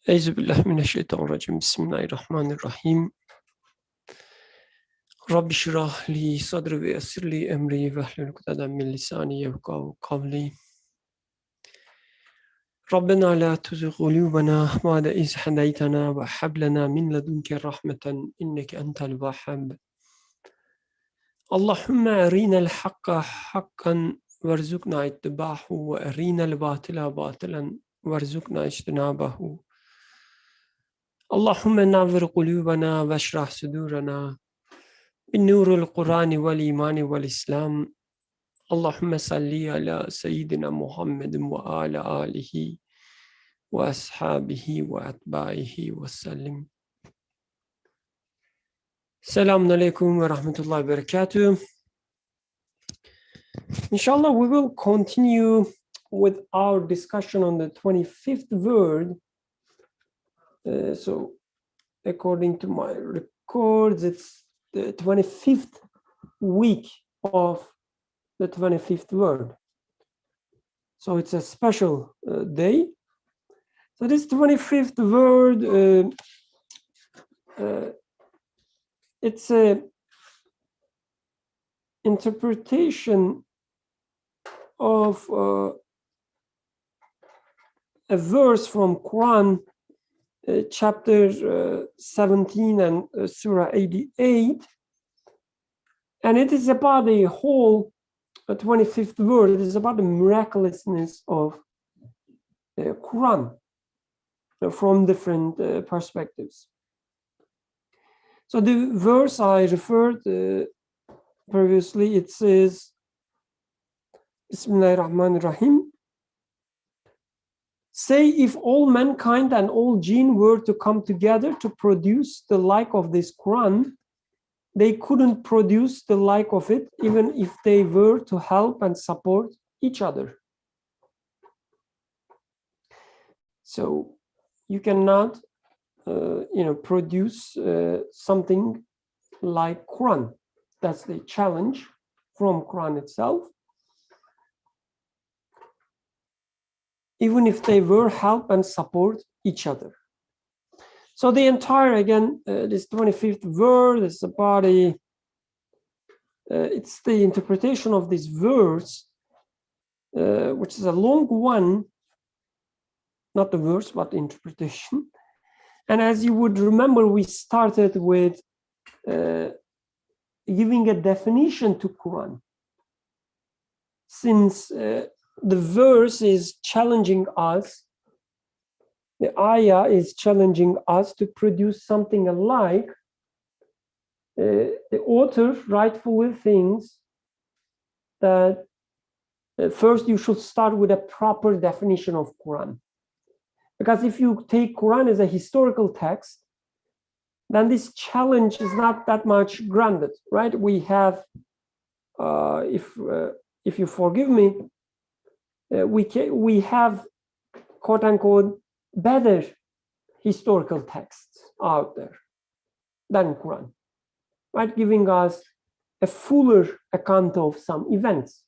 Euzubillahi mineşşeytanirracim. Bismillahirrahmanirrahim. Rabbi şrah li sadri ve yessir li emri ve hlul ukdeten min lisani yefkahu kavli. Rabbena la tuzigh qulubana ba'de iz hadaytana ve hab lana min ledunke rahmeten inneke entel vehhab. Allahümme erinel hakka hakkan verzukna ittibahu ve erinel batila batilan verzukna ijtinabahu. Allahümme navvir kulubana ve şrah sudurana bin nurul Kur'ani vel imani vel İslam. Allahümme salli ala seyyidina Muhammedin ve ala alihi ve ashabihi ve atbaihi ve sellim. Selamun aleyküm ve rahmetullahi ve berekatuh. Inshallah, we will continue with our discussion on the 25th word. So, according to my records, it's the 25th week of the 25th word. So it's a special day. So this 25th word, it's a interpretation of a verse from Quran, chapter 17 and Surah 88. And it is about the whole 25th word. It is about the miraculousness of the Quran from different perspectives. So the verse I referred previously, it says, Bismillahirrahmanirrahim. Say, if all mankind and all jinn were to come together to produce the like of this Quran, they couldn't produce the like of it, even if they were to help and support each other. So you cannot, produce something like Quran. That's the challenge from Quran itself. Even if they were help and support each other. So the entire, again, this 25th word is about it's the interpretation of this verse, which is a long one, not the verse, but the interpretation. And as you would remember, we started with giving a definition to Quran. Since the verse is challenging us, the ayah is challenging us to produce something alike. The author rightfully thinks that first you should start with a proper definition of Quran. Because if you take Quran as a historical text, then this challenge is not that much granted, right? We have, if you forgive me, we have quote unquote better historical texts out there than Quran, right? Giving us a fuller account of some events.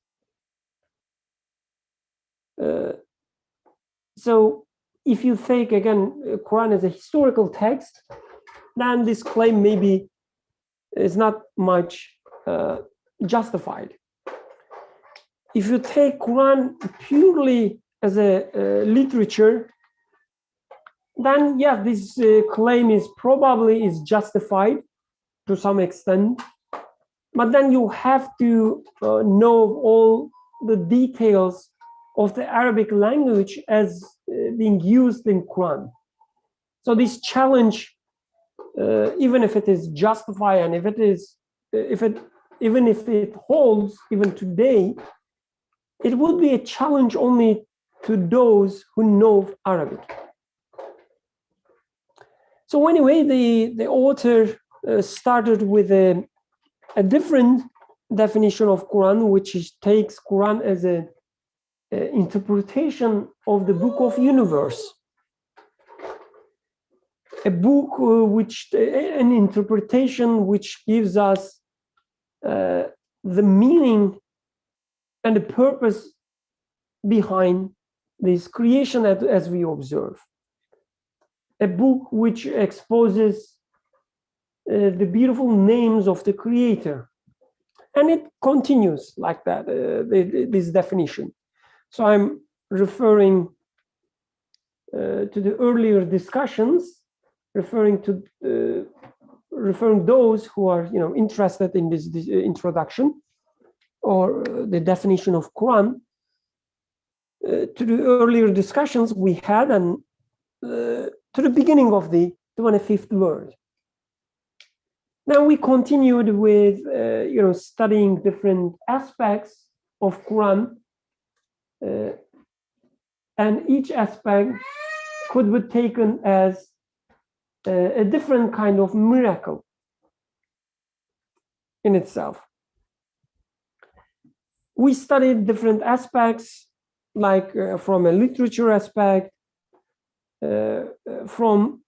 So if you take again Quran as a historical text, then this claim maybe is not much justified. If you take Quran purely as a literature, then yeah, this claim is probably justified to some extent, but then you have to know all the details of the Arabic language as being used in Quran. So this challenge, even if it is justified and even if it holds even today, it would be a challenge only to those who know Arabic. So anyway, the author started with a different definition of Quran, which takes Quran as an interpretation of the book of universe. A book an interpretation which gives us the meaning and the purpose behind this creation as we observe. a book which exposes the beautiful names of the Creator. And it continues like that, this definition. So I'm referring to the earlier discussions, referring those who are interested in this introduction or the definition of Quran, to the earlier discussions we had, and to the beginning of the 25th word. Now we continued with studying different aspects of Quran, and each aspect could be taken as a different kind of miracle in itself. We studied different aspects, like from a literature aspect, from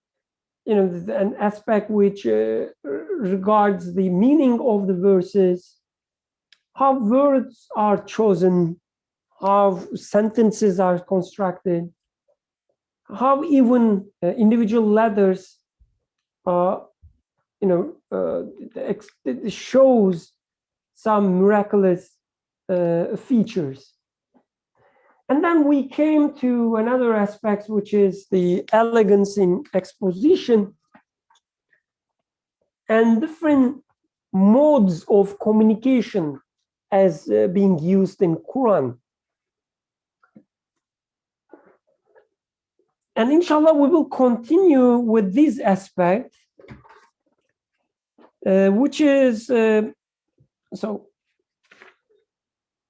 an aspect which regards the meaning of the verses, how words are chosen, how sentences are constructed, how even individual letters shows some miraculous features. And then we came to another aspect, which is the elegance in exposition and different modes of communication as being used in Quran. And inshallah, we will continue with this aspect, which is, so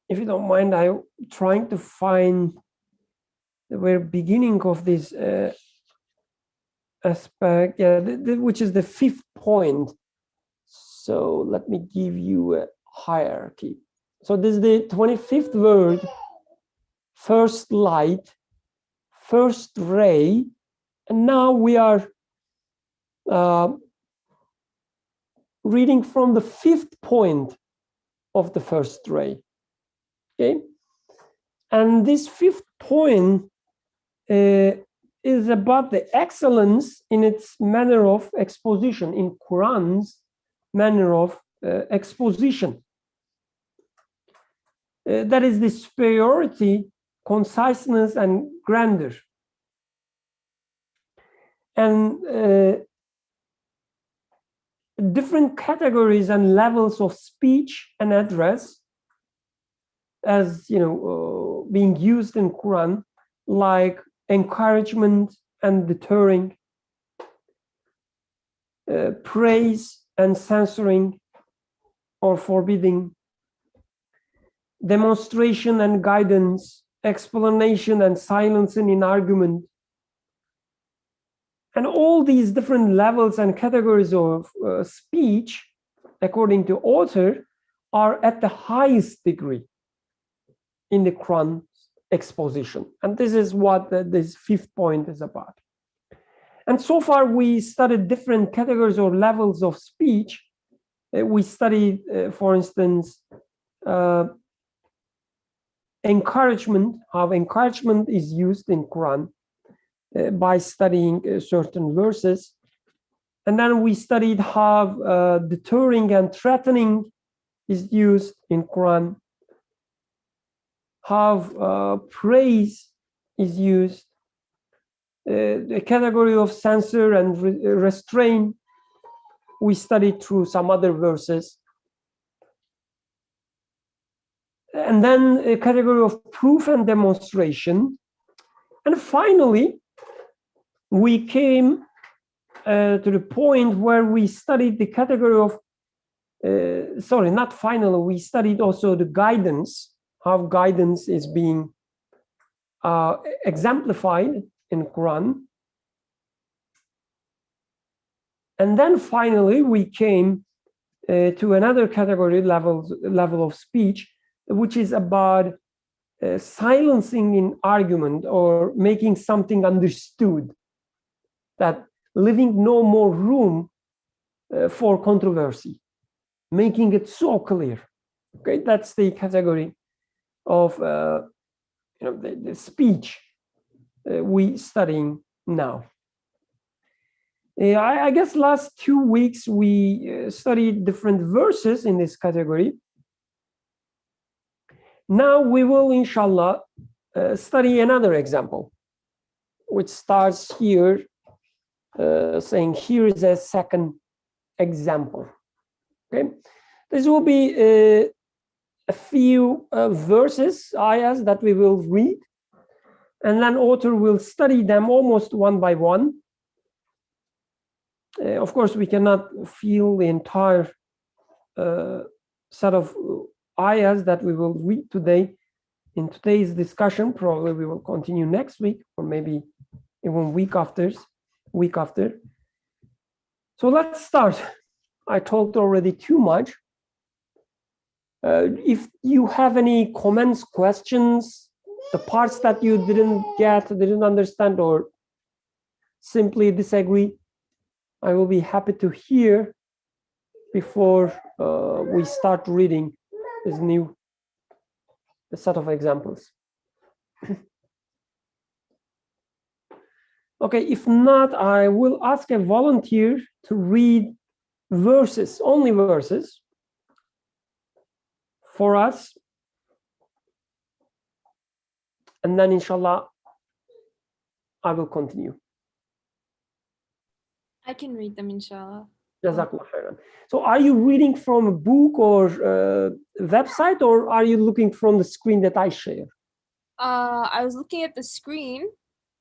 if you don't mind, I'm trying to find the very beginning of this aspect, which is the 5th point. So let me give you a hierarchy. So this is the 25th word, first light, first ray, and now we are reading from the 5th point of the first ray. Okay, and this 5th point is about the excellence in its manner of exposition, in Quran's manner of exposition. That is the superiority, conciseness, and grandeur. And different categories and levels of speech and address, as being used in Quran, like encouragement and deterring, praise and censoring or forbidding, demonstration and guidance, explanation and silencing in argument. And all these different levels and categories of speech, according to author, are at the highest degree in the Quran exposition. And this is what this 5th point is about. And so far we studied different categories or levels of speech. We studied, for instance, encouragement, how encouragement is used in Quran by studying certain verses. And then we studied how deterring and threatening is used in Quran, how praise is used, the category of censor and restraint we studied through some other verses. And then a category of proof and demonstration. And finally, we came to the point where we studied the category of, sorry, not finally, we studied also the guidance, how guidance is being exemplified in Quran. And then finally, we came to another category level of speech, which is about silencing in argument or making something understood, that leaving no more room for controversy, making it so clear. Okay, that's the category of the speech we studying now. I guess last 2 weeks we studied different verses in this category. Now we will, inshallah, study another example, which starts here, saying here is a second example. Okay, this will be a few verses, ayahs, that we will read, and then author will study them almost one by one. Of course, we cannot feel the entire set of ayahs that we will read today in today's discussion. Probably we will continue next week, or maybe even week after. So let's start. I talked already too much. If you have any comments, questions, the parts that you didn't get, didn't understand, or simply disagree, I will be happy to hear before we start reading this new set of examples. Okay, if not, I will ask a volunteer to read verses, only verses, for us. And then, inshallah, I will continue. I can read them, inshallah. Jazakallah khairan. So are you reading from a book or website, or are you looking from the screen that I share? I was looking at the screen,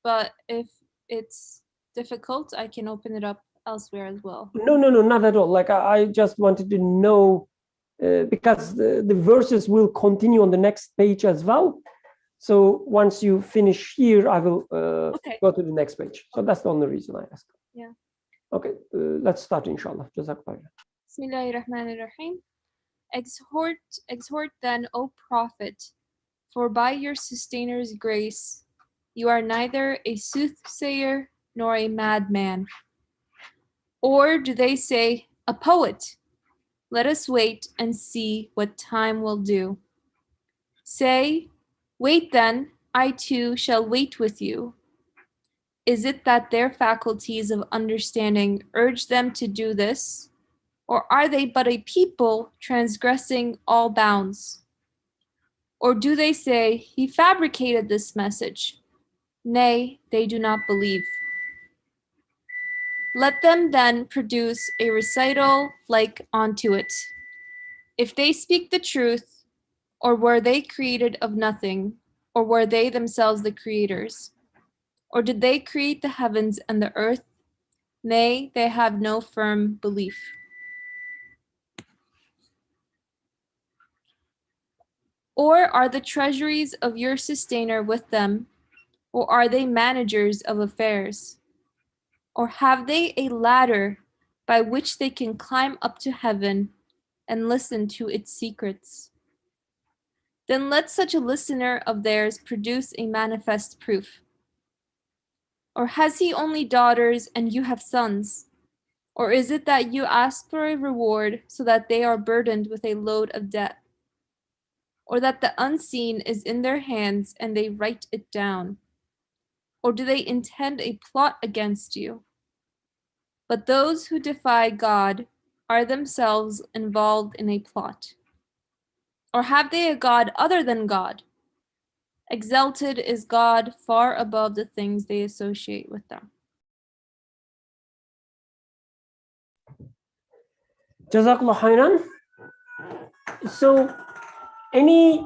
but if it's difficult, I can open it up elsewhere as well. No, not at all. Like I just wanted to know, because the verses will continue on the next page as well. So once you finish here, I will go to the next page. So that's the only reason I asked. Yeah. Okay, let's start, inshallah. Jazakallah. Bismillahirrahmanirrahim. Exhort then, O Prophet, for by your sustainer''s grace, you are neither a soothsayer nor a madman. Or do they say, a poet? Let us wait and see what time will do. Say, wait then, I too shall wait with you. Is it that their faculties of understanding urge them to do this? Or are they but a people transgressing all bounds? Or do they say, he fabricated this message? Nay, they do not believe. Let them then produce a recital like unto it. If they speak the truth, or were they created of nothing, or were they themselves the creators? Or did they create the heavens and the earth? Nay, they have no firm belief. Or are the treasuries of your sustainer with them? Or are they managers of affairs? Or have they a ladder by which they can climb up to heaven and listen to its secrets? Then let such a listener of theirs produce a manifest proof. Or has he only daughters and you have sons? Or is it that you ask for a reward so that they are burdened with a load of debt? Or that the unseen is in their hands and they write it down? Or do they intend a plot against you? But those who defy God are themselves involved in a plot. Or have they a God other than God? Exalted is God far above the things they associate with them. Jazakallah khairan. So any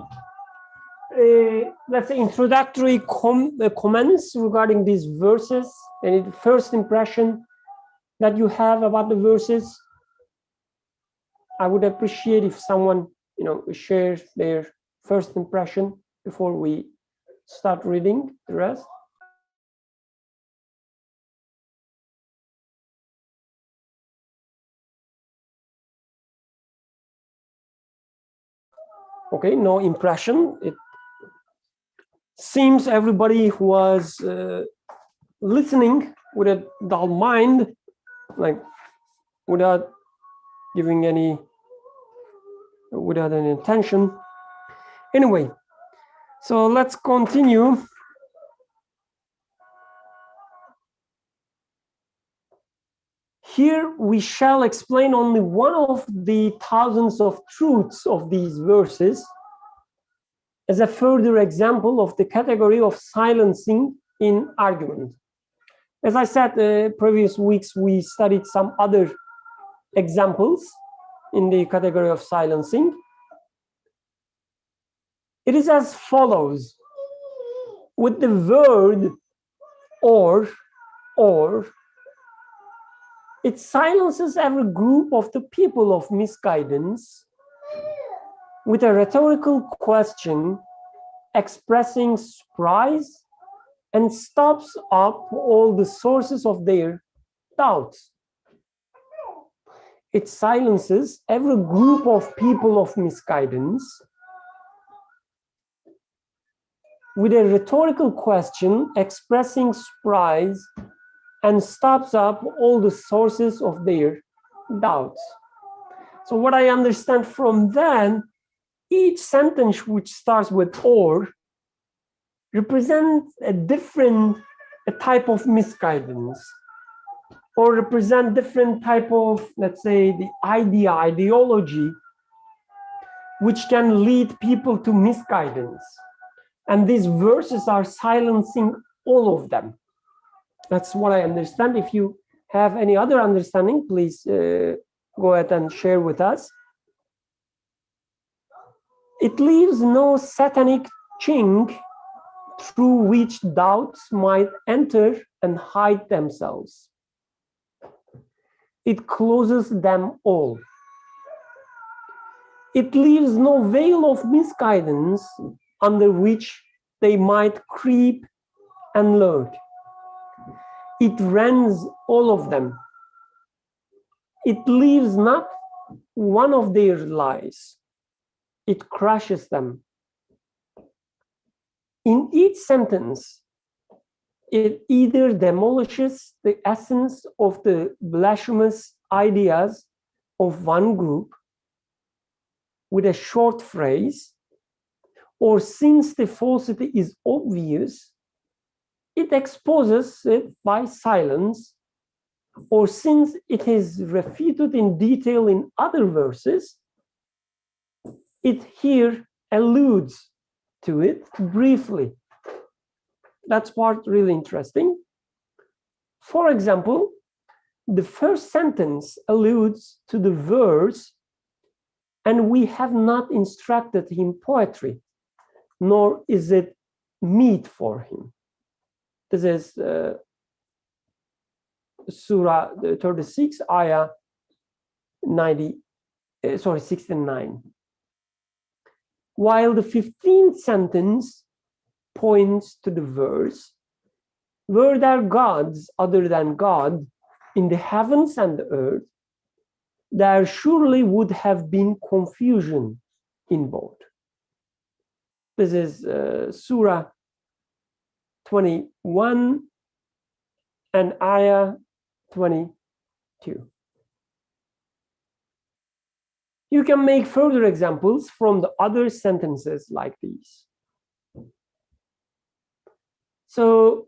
let's say introductory comments regarding these verses, any first impression that you have about the verses? I would appreciate if someone shares their first impression before we start reading the rest. Okay, no impression. It seems everybody who was listening with a dull mind, like without any intention. Anyway, so let's continue. Here we shall explain only one of the thousands of truths of these verses as a further example of the category of silencing in argument. As I said, previous weeks we studied some other examples in the category of silencing. It is as follows. With the word or, it silences every group of the people of misguidance with a rhetorical question expressing surprise and stops up all the sources of their doubts. It silences every group of people of misguidance with a rhetorical question expressing surprise and stops up all the sources of their doubts. So what I understand from that, each sentence which starts with or represents a different type of misguidance, or represent different type of, let's say, the ideology, which can lead people to misguidance. And these verses are silencing all of them. That's what I understand. If you have any other understanding, please go ahead and share with us. It leaves no satanic chink through which doubts might enter and hide themselves. It closes them all. It leaves no veil of misguidance under which they might creep and lurk. It rends all of them. It leaves not one of their lies. It crushes them. In each sentence, it either demolishes the essence of the blasphemous ideas of one group with a short phrase, or since the falsity is obvious, it exposes it by silence, or since it is refuted in detail in other verses, it here alludes to it briefly. That's part really interesting. For example, the first sentence alludes to the verse, and we have not instructed him poetry, nor is it meet for him. This is Surah 36, ayah 69. While the 15th sentence points to the verse, were there gods other than God in the heavens and the earth, there surely would have been confusion in both. This is Surah 21 and ayah 22. You can make further examples from the other sentences like these. So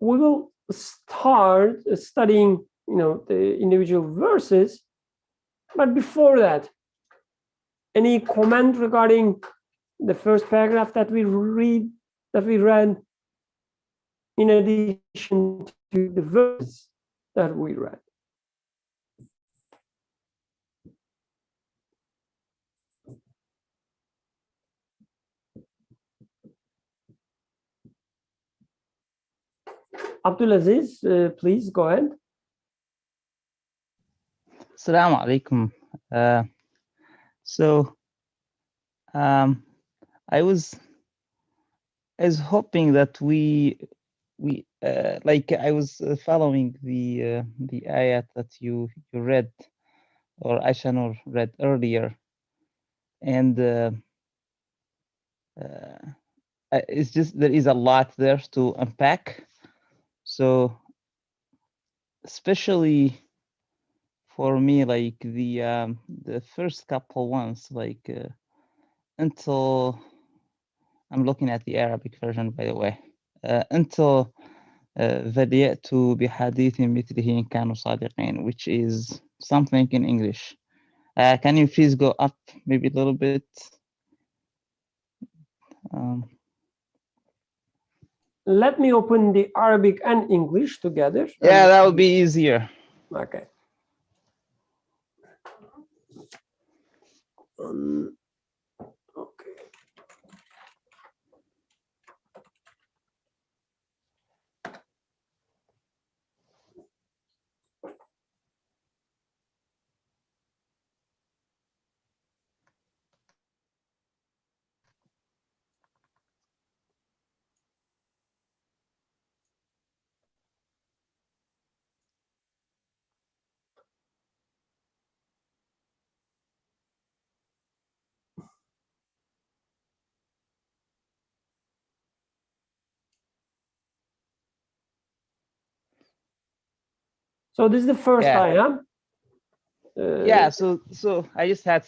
we will start studying, the individual verses, but before that, any comment regarding the first paragraph that we read, in addition to the verse that we read? Abdulaziz, please go ahead. Assalamu alaikum. I was hoping that I was following the ayat that you read, or Aisha read earlier, and it's just there is a lot there to unpack. So especially for me, like the first couple ones, until I'm looking at the Arabic version, by the way, until فليأتوا بحديث مثله إن كانوا صادقين, which is something in English. Can you please go up maybe a little bit? Let me open the Arabic and English together. Yeah, that would be easier. Okay. Okay. So this is the first ayah. Yeah, so I just had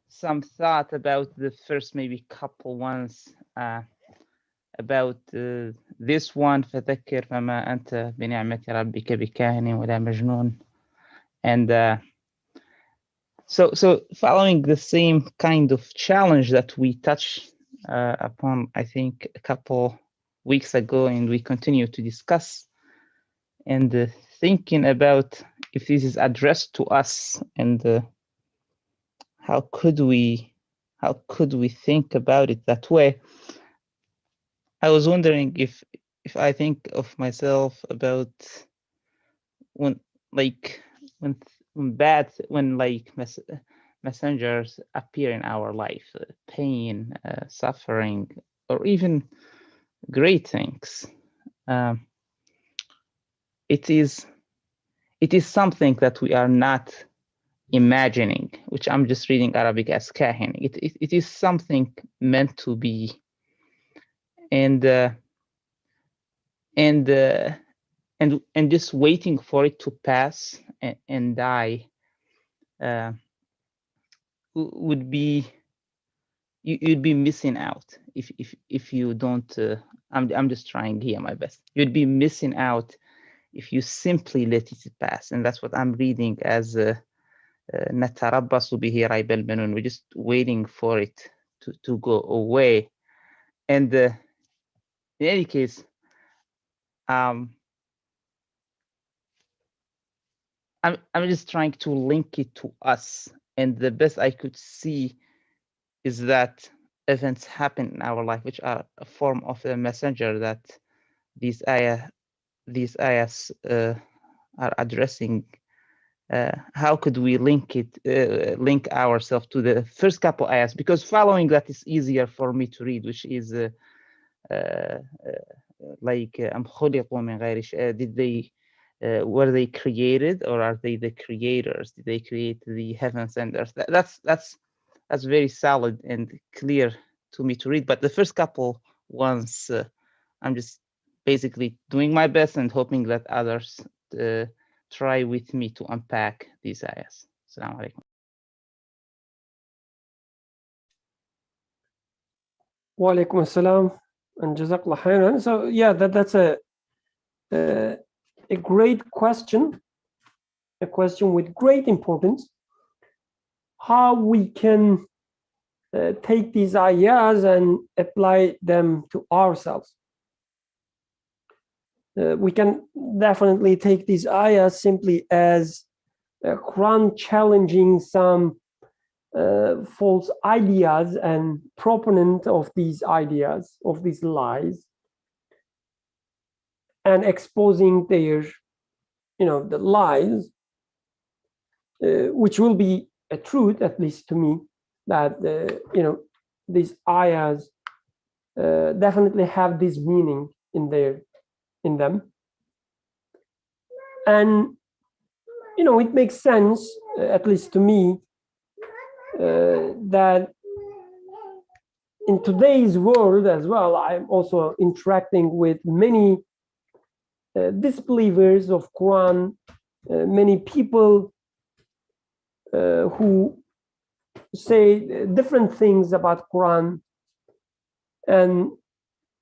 some thought about the first maybe couple ones, about this one, فذكر فما أنت بنعمة ربك بكاهن ولا مجنون. And so following the same kind of challenge that we touched upon, I think, a couple weeks ago, and we continue to discuss, and thinking about if this is addressed to us, and how could we think about it that way. I was wondering if I think of myself about when messengers appear in our life, pain, suffering, or even great things. It is something that we are not imagining, which I'm just reading Arabic as kahin. It is something meant to be, and just waiting for it to pass and die would be, you'd be missing out if you don't. I'm just trying here my best. You'd be missing out if you simply let it pass, and that's what I'm reading as نتربص به ريب المنون. We're just waiting for it to go away. And in any case, I'm just trying to link it to us, and the best I could see is that events happen in our life which are a form of a messenger that these ayahs are addressing. How could we link ourselves to the first couple ayahs? Because following that is easier for me to read, which is like أم خلقوا من غير شيء. Did they were they created, or are they the creators? Did they create the heavens and earth? That's very solid and clear to me to read. But the first couple ones, I'm just basically doing my best and hoping that others try with me to unpack these ayahs. Assalamu alaikum. Wa alaikum assalam and jazakallah khairan. So yeah, that's a great question, a question with great importance. How we can take these ayahs and apply them to ourselves. We can definitely take these ayahs simply as Quran challenging some false ideas and proponent of these ideas, of these lies, and exposing their, the lies, which will be a truth, at least to me, that these ayahs definitely have this meaning in them, and it makes sense, at least to me, that in today's world as well, I'm also interacting with many disbelievers of Quran, many people who say different things about Quran, and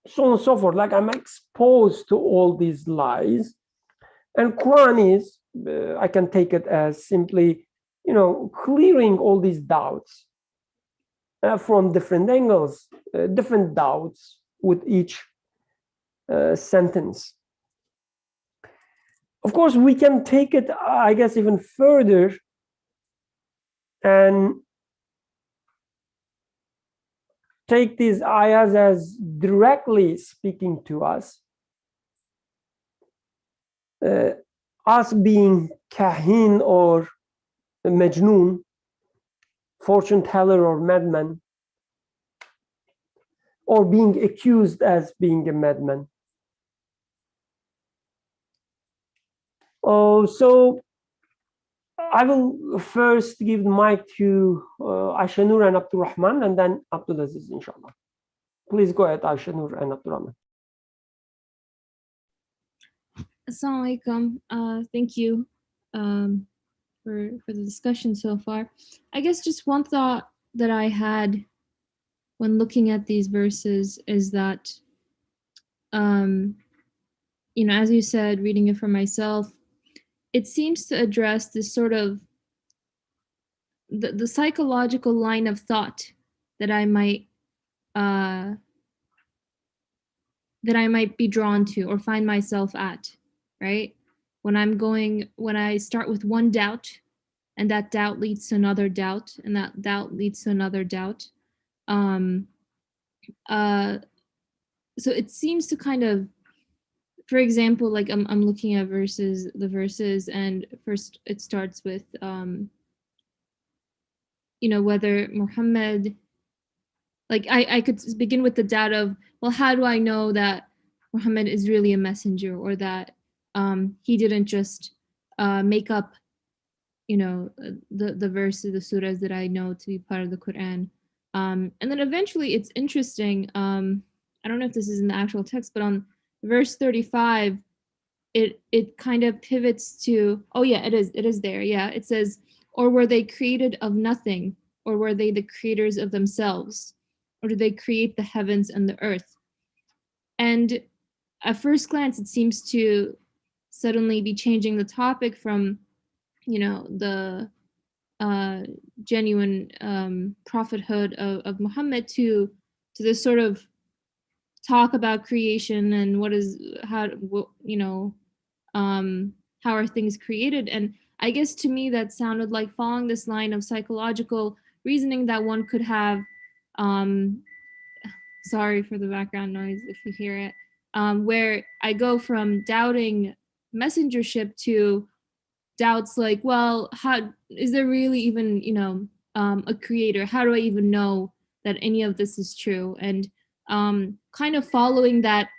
so on and so forth. Like I'm exposed to all these lies, and Quran is, I can take it as simply, clearing all these doubts from different angles, different doubts with each sentence. Of course, we can take it, I guess, even further and take these ayahs as directly speaking to us. Us being kahin or majnoon, fortune teller or madman, or being accused as being a madman. Oh, so I will first give the mic to Aisha and Abdul Rahman, and then Abdul Aziz, inshallah. Please go ahead, Aisha and Abdul Rahman. Assalamu alaikum. Thank you for the discussion so far. I guess just one thought that I had when looking at these verses is that, as you said, reading it for myself, it seems to address this sort of the psychological line of thought that I might be drawn to or find myself at, right? When I start with one doubt, and that doubt leads to another doubt, and that doubt leads to another doubt. So it seems to kind of, for example, like I'm looking at the verses, and first it starts with, whether Muhammad, like I could begin with the doubt of, well, how do I know that Muhammad is really a messenger, or that he didn't just make up, the verses, the surahs that I know to be part of the Quran. And then eventually it's interesting. I don't know if this is in the actual text, but on verse 35, it kind of pivots to, oh yeah, it is there. Yeah, it says, or were they created of nothing, or were they the creators of themselves, or did they create the heavens and the earth? And at first glance, it seems to suddenly be changing the topic from, the genuine prophethood of Muhammad to this sort of talk about creation and how are things created. And I guess to me that sounded like following this line of psychological reasoning that one could have. Sorry for the background noise if you hear it. Where I go from doubting messengership to doubts like, well, how is there really even, a creator? How do I even know that any of this is true? And kind of following that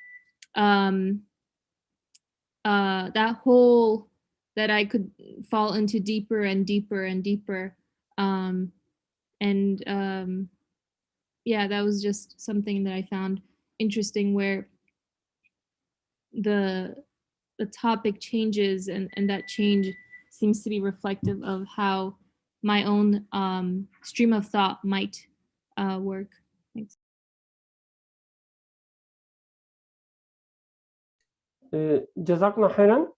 that hole that I could fall into deeper and deeper and deeper. Yeah, that was just something that I found interesting, where the topic changes, and that change seems to be reflective of how my own stream of thought might work. Thanks. Jazakallah khairan.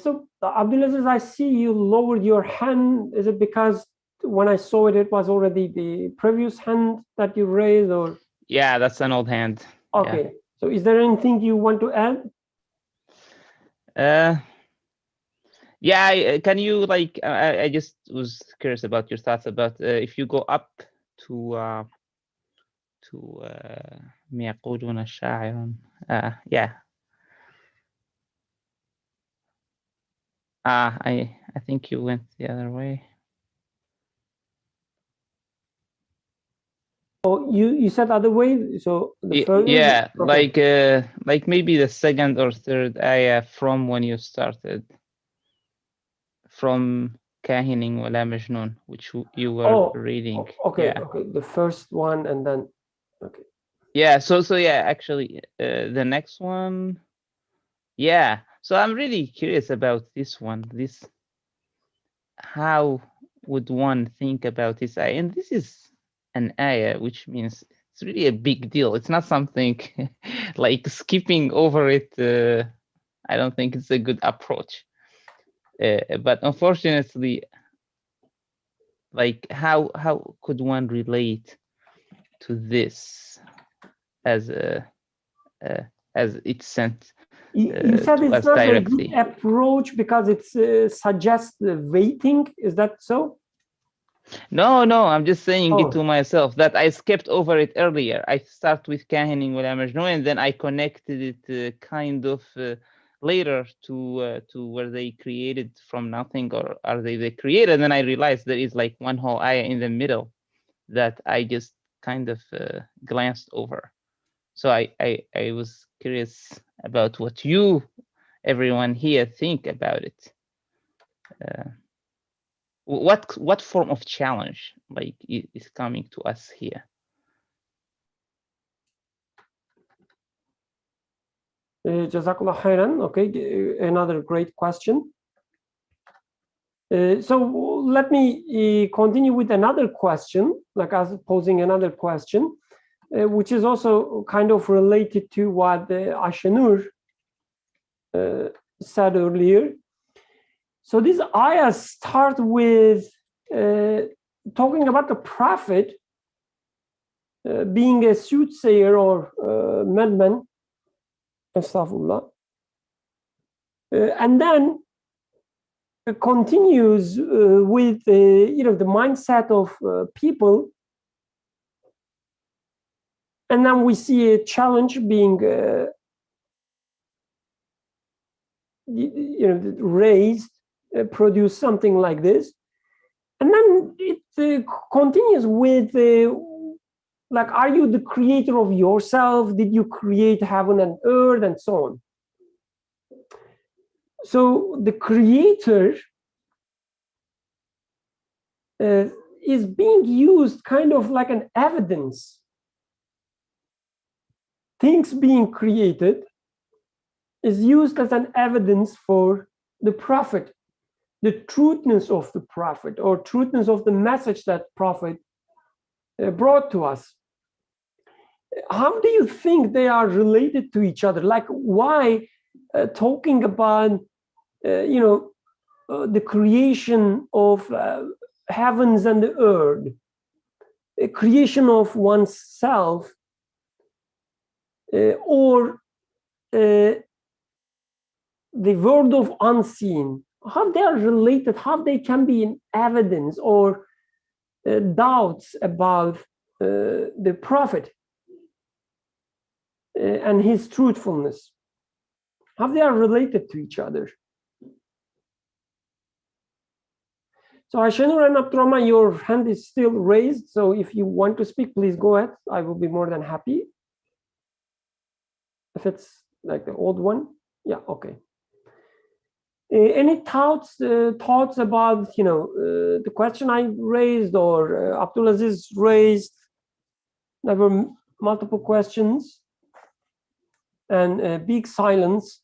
So Abdulaziz, I see you lowered your hand. Is it because when I saw it, it was already the previous hand that you raised, or? Yeah, that's an old hand. Okay. Yeah. So is there anything you want to add? Yeah, can you, like, I just was curious about your thoughts about if you go up to ما يقولون شاعر. Yeah. I think you went the other way. Oh, you said other way. So the first. Yeah, okay. Like maybe the second or third ayah from when you started, from كاهن ولا مجنون, which you were reading. Okay, yeah. Okay, the first one, and then okay. Yeah, so yeah, actually the next one. Yeah, so I'm really curious about this one. How would one think about this ayah? And this is an ayah, which means it's really a big deal. It's not something like skipping over it. I don't think it's a good approach. But unfortunately, like how could one relate to this as it's sent You said to it's us not a directly? good approach because it suggests waiting. Is that so? No, I'm just saying it Oh. to myself that I skipped over it earlier. I start with Kahining wala Majnun, and then I connected it kind of later to where they created from nothing, or are they created? And then I realized there is like one whole ayah in the middle that I just kind of glanced over. So I was curious about what everyone here think about it. What form of challenge like is coming to us here? Jazakallah khairan. Okay, another great question. So let me continue with another question, like I was posing another question, which is also kind of related to what Ayşenur said earlier. So these ayahs start with talking about the prophet being a soothsayer or madman, astaghfirullah, and then continues with the mindset of people, and then we see a challenge being raised, produce something like this, and then it continues with like, are you the creator of yourself? Did you create heaven and earth, and so on? So the creator is being used kind of like an evidence. Things being created is used as an evidence for the prophet, the truthness of the prophet, or truthness of the message that prophet brought to us. How do you think they are related to each other? Like, why talking about the creation of heavens and the earth, a creation of oneself, or the world of unseen, how they are related, how they can be in evidence or doubts about the prophet and his truthfulness, how they are related to each other. So Ayşenur and Abdurrahman, your hand is still raised, so if you want to speak, please go ahead. I will be more than happy. If it's like the old one, yeah, okay. Any thoughts about the question I raised, or Abdulaziz raised? There were multiple questions and big silence.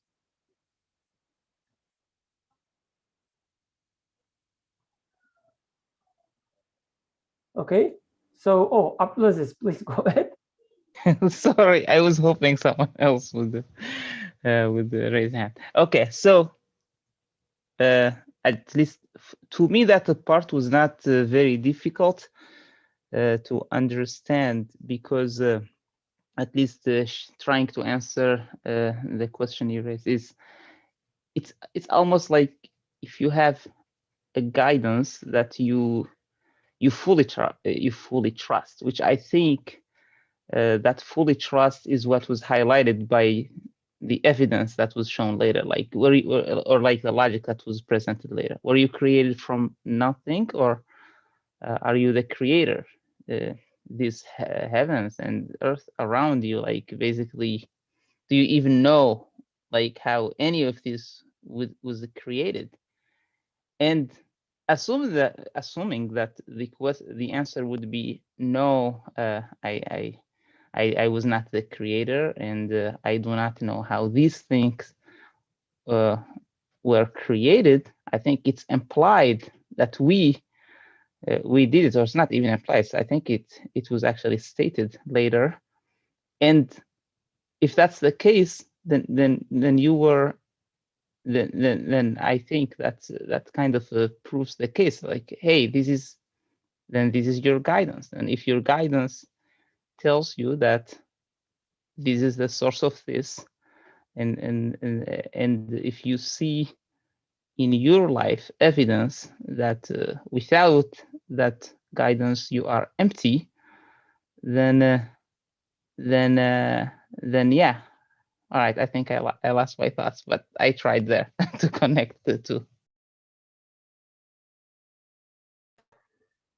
Okay, so Abdulaziz, please go ahead. Sorry, I was hoping someone else would raise a hand. Okay, so at least to me that part was not very difficult to understand, because at least trying to answer the question you raised is it's almost like if you have a guidance that you fully trust, which I think that fully trust is what was highlighted by the evidence that was shown later, like or like the logic that was presented later. Were you created from nothing, or are you the creator? These heavens and earth around you, like basically, do you even know like how any of this was created? And assuming that the answer would be no, I was not the creator, and I do not know how these things were created. I think it's implied that we we did it, or it's not even implied. I think it was actually stated later. And if that's the case, then you were then I think that kind of proves the case. Like, hey, this is your guidance, and if your guidance tells you that this is the source of this, and if you see in your life evidence that without that guidance you are empty, then yeah. All right, I think I lost my thoughts, but I tried there to connect the two.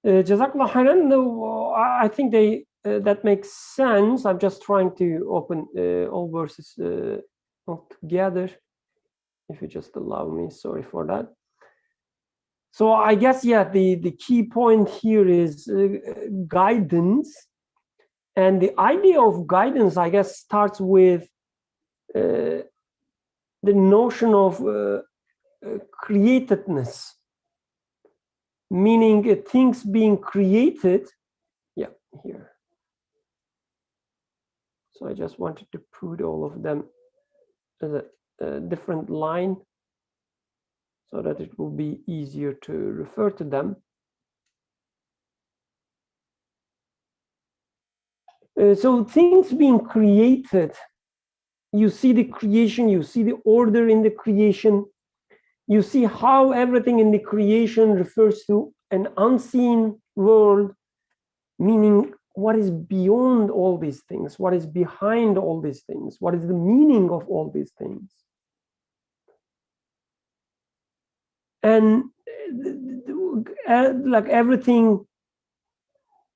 Jazakallah khairan. No, I think that makes sense. I'm just trying to open all verses all together. If you just allow me, sorry for that. So I guess, yeah, the key point here is guidance. And the idea of guidance, I guess, starts with the notion of createdness, meaning things being created. Yeah, here. So I just wanted to put all of them as a different line so that it will be easier to refer to them. So things being created, you see the creation, you see the order in the creation, you see how everything in the creation refers to an unseen world, meaning what is beyond all these things, what is behind all these things, what is the meaning of all these things. And like everything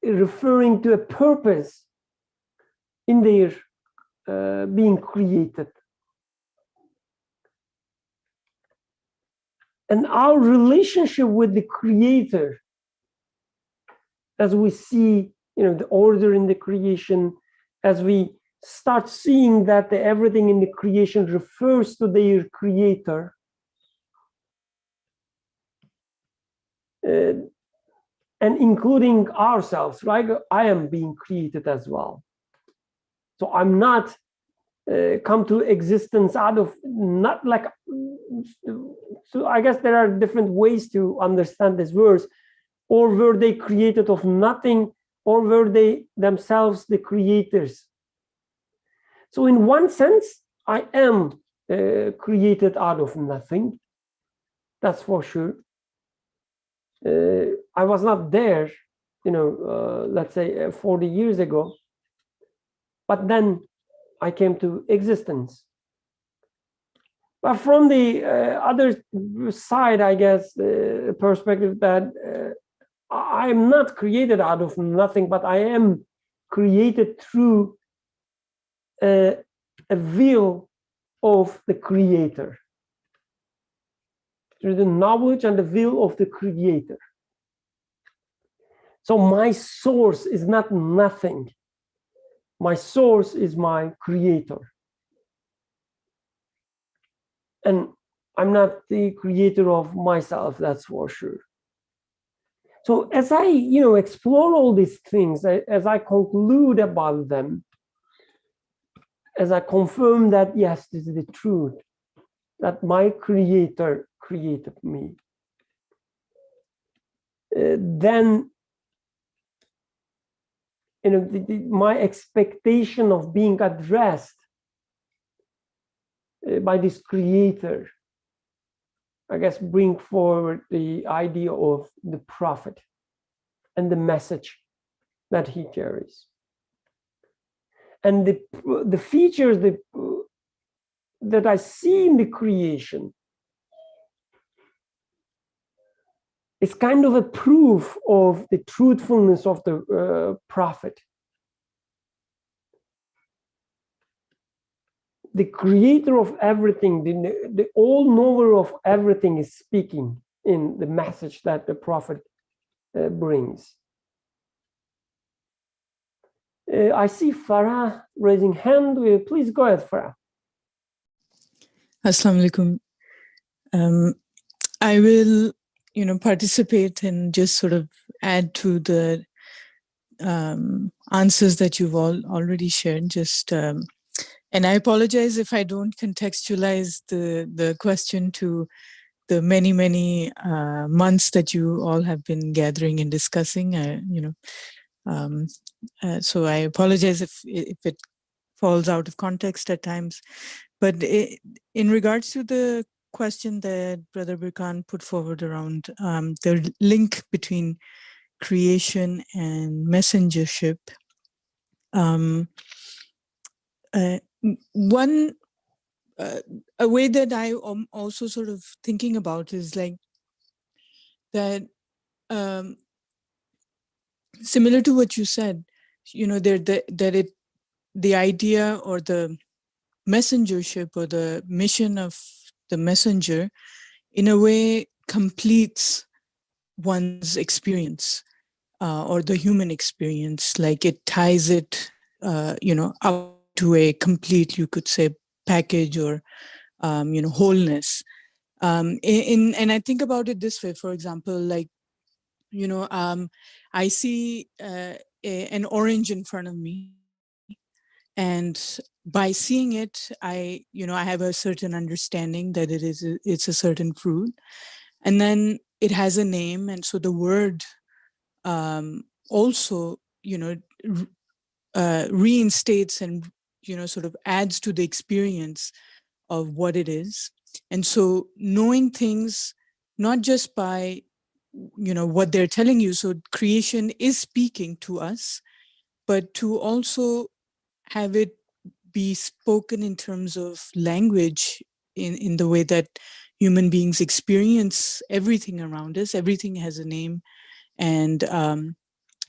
referring to a purpose in their being created. And our relationship with the Creator, as we see, the order in the creation, as we start seeing that everything in the creation refers to their Creator, and including ourselves, right? I am being created as well. So I'm not come to existence out of not like. So I guess there are different ways to understand this verse. Or were they created of nothing, or were they themselves the creators? So in one sense, I am created out of nothing. That's for sure. I was not there, let's say 40 years ago. But then I came to existence. But from the other side, I guess, perspective that I am not created out of nothing, but I am created through a will of the Creator, through the knowledge and the will of the Creator. So my source is not nothing. My source is my Creator. And I'm not the creator of myself, that's for sure. So as I, explore all these things, as I conclude about them, as I confirm that, yes, this is the truth, that my Creator created me, then, my expectation of being addressed by this Creator, I guess, bring forward the idea of the prophet and the message that he carries. And the features that I see in the creation is kind of a proof of the truthfulness of the prophet. The creator of everything, the all-knower of everything is speaking in the message that the prophet brings. I see Farah raising hand. Please go ahead, Farah. Assalamu alaikum. I will, participate and just sort of add to the answers that you've already shared. And I apologize if I don't contextualize the question to the many months that you all have been gathering and discussing. So I apologize if it falls out of context at times. But in regards to the question that Brother Birkan put forward around the link between creation and messengership, a way that I am also sort of thinking about is like that, similar to what you said, the idea or the messengership or the mission of the messenger in a way completes one's experience or the human experience. Like it ties it up to a complete, you could say, package or wholeness. And I think about it this way, for example, like I see an orange in front of me, and by seeing it, I have a certain understanding that it's a certain fruit, and then it has a name, and so the word also reinstates and sort of adds to the experience of what it is. And so knowing things not just by what they're telling you, so creation is speaking to us, but to also have it be spoken in terms of language, in the way that human beings experience everything around us. Everything has a name, and and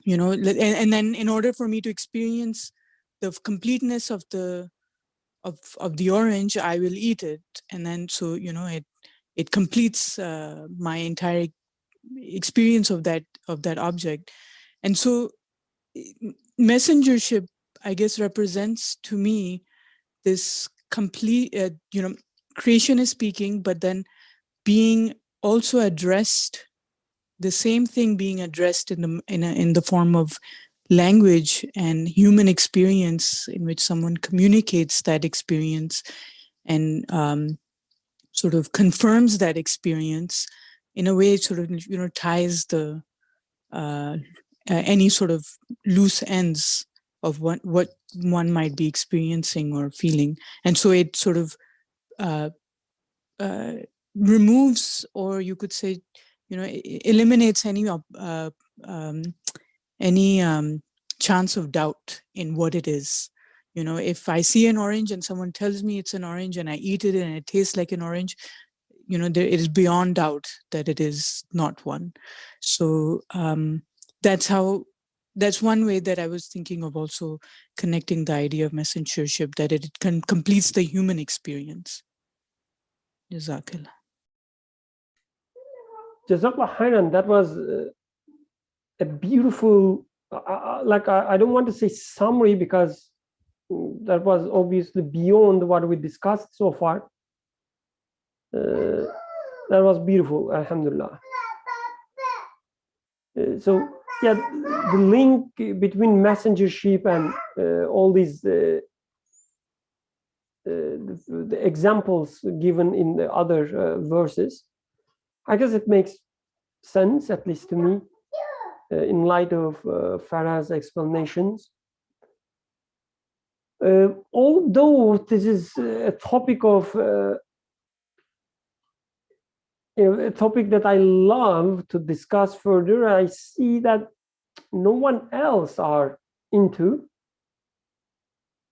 then in order for me to experience the completeness of the orange, I will eat it, and then so it completes my entire experience of that object. And so messengership, I guess, represents to me this complete creation is speaking, but then being also addressed, the same thing being addressed in the form of language and human experience, in which someone communicates that experience and sort of confirms that experience in a way, sort of ties the any sort of loose ends of what one might be experiencing or feeling. And so it sort of removes, or you could say, eliminates any chance of doubt in what it is. If I see an orange and someone tells me it's an orange and I eat it and it tastes like an orange, it is beyond doubt that it is not one. So that's one way that I was thinking of also connecting the idea of messengership, that it completes the human experience. Jazakallah. Jazakallah khairan. That was a beautiful, I don't want to say summary, because that was obviously beyond what we discussed so far. That was beautiful, alhamdulillah. So yeah, the link between messengership and all these the examples given in the other verses, I guess it makes sense, at least to me, in light of Farah's explanations. Although this is a topic of a topic that I love to discuss further, I see that no one else are into.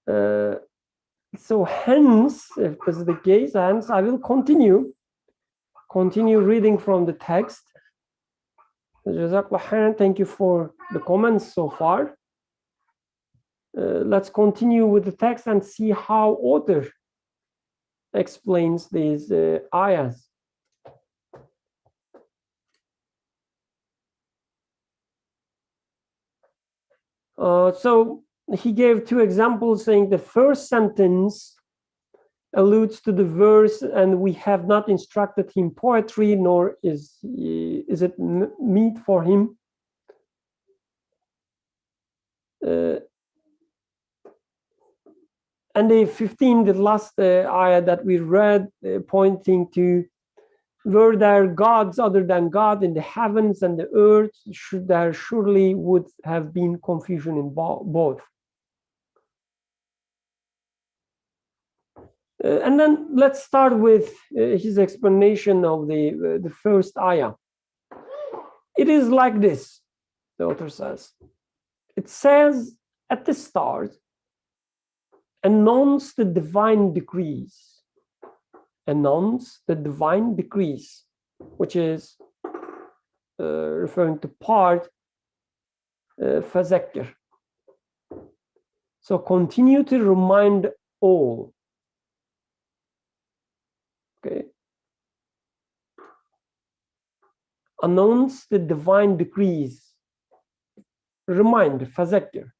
So hence, if this is the case, hence I will continue reading from the text. Jazakallah khairan. Thank you for the comments so far. Let's continue with the text and see how author explains these ayahs. So he gave two examples, saying the first sentence alludes to the verse, and we have not instructed him poetry, nor is it meet for him And the 15, the last ayah that we read, pointing to, were there gods other than God in the heavens and the earth, there surely would have been confusion in both. And then let's start with his explanation of the first ayah. It is like this, the author says. It says at the start, announce the divine decrees. Announce the divine decrees, which is referring to part فذكر. So continue to remind all. Okay. Announce the divine decrees. Remind, فذكر.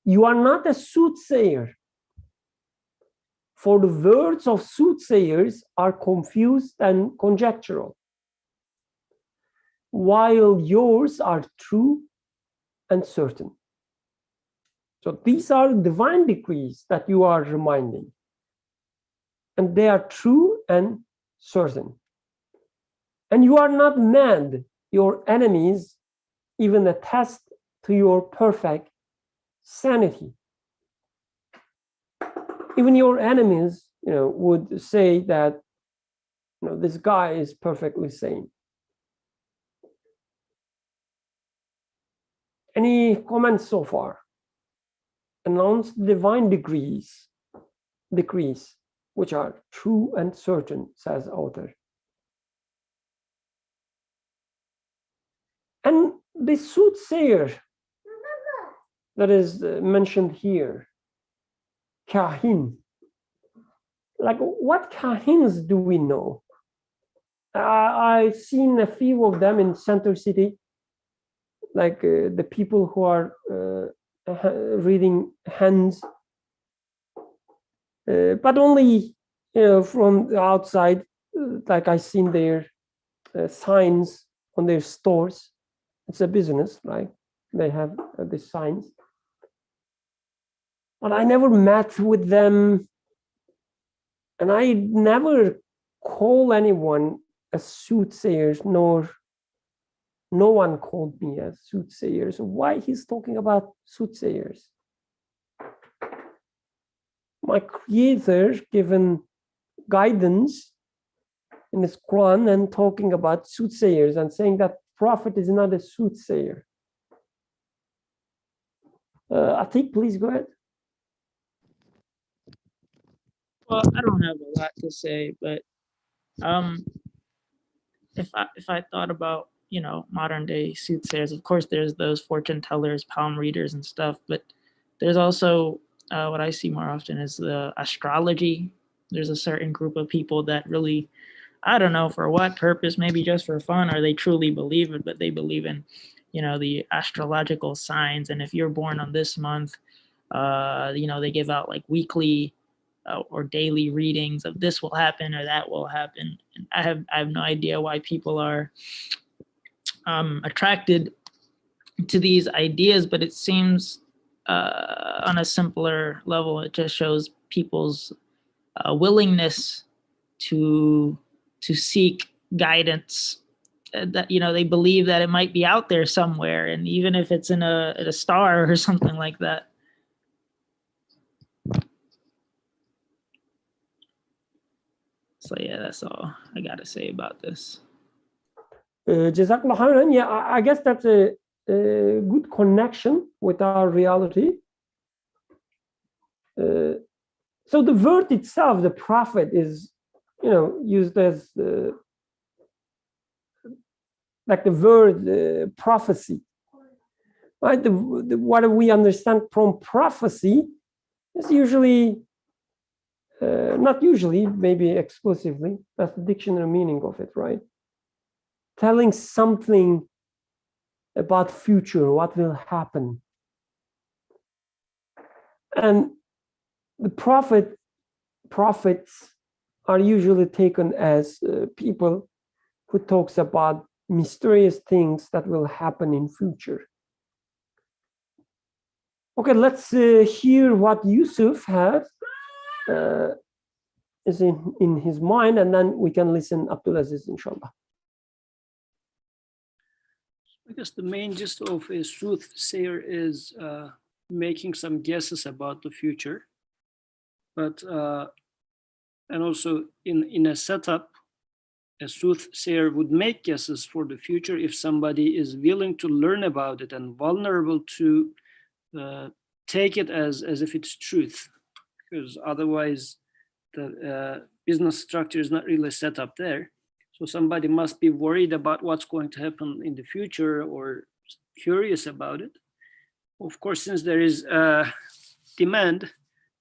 You are not a soothsayer, for the words of soothsayers are confused and conjectural, while yours are true and certain. So these are divine decrees that you are reminding, and they are true and certain. And you are not mad. Your enemies even attest to your perfect sanity. Even your enemies, would say that, this guy is perfectly sane. Any comments so far? Announce divine decrees, which are true and certain, says author. And the soothsayer that is mentioned here, kahin. Like, what kahins do we know? I've seen a few of them in Center City, like the people who are reading hands, but only from the outside. Like I've seen their signs on their stores. It's a business, right? They have the signs, but I never met with them, and I never call anyone a soothsayer, nor no one called me a soothsayer. So why he's talking about soothsayers? My Creator given guidance in his Quran and talking about soothsayers and saying that Prophet is not a soothsayer. Atik, please go ahead. Well, I don't have a lot to say, but if I thought about, modern day soothsayers, of course there's those fortune tellers, palm readers and stuff, but there's also what I see more often is the astrology. There's a certain group of people that really, I don't know for what purpose, maybe just for fun, or they truly believe it, but they believe in, the astrological signs. And if you're born on this month, they give out like weekly or daily readings of this will happen or that will happen. And I have no idea why people are attracted to these ideas, but it seems on a simpler level, it just shows people's willingness to seek guidance. That they believe that it might be out there somewhere, and even if it's in a star or something like that. So yeah, that's all I got to say about this. Jazakallah khairan. Yeah, I guess that's a good connection with our reality. So the word itself, the prophet, is used as like the word prophecy, right? What we understand from prophecy is usually, not usually, maybe exclusively, that's the dictionary meaning of it, right? Telling something about future, what will happen. And the prophets are usually taken as people who talks about mysterious things that will happen in future. Okay, let's hear what Yusuf has is in his mind, and then we can listen Abdulaziz, inshallah. I guess the main gist of a soothsayer is making some guesses about the future, but and also in a setup, a soothsayer would make guesses for the future if somebody is willing to learn about it and vulnerable to take it as if it's truth, because otherwise the business structure is not really set up there. So somebody must be worried about what's going to happen in the future or curious about it. Of course, since there is demand,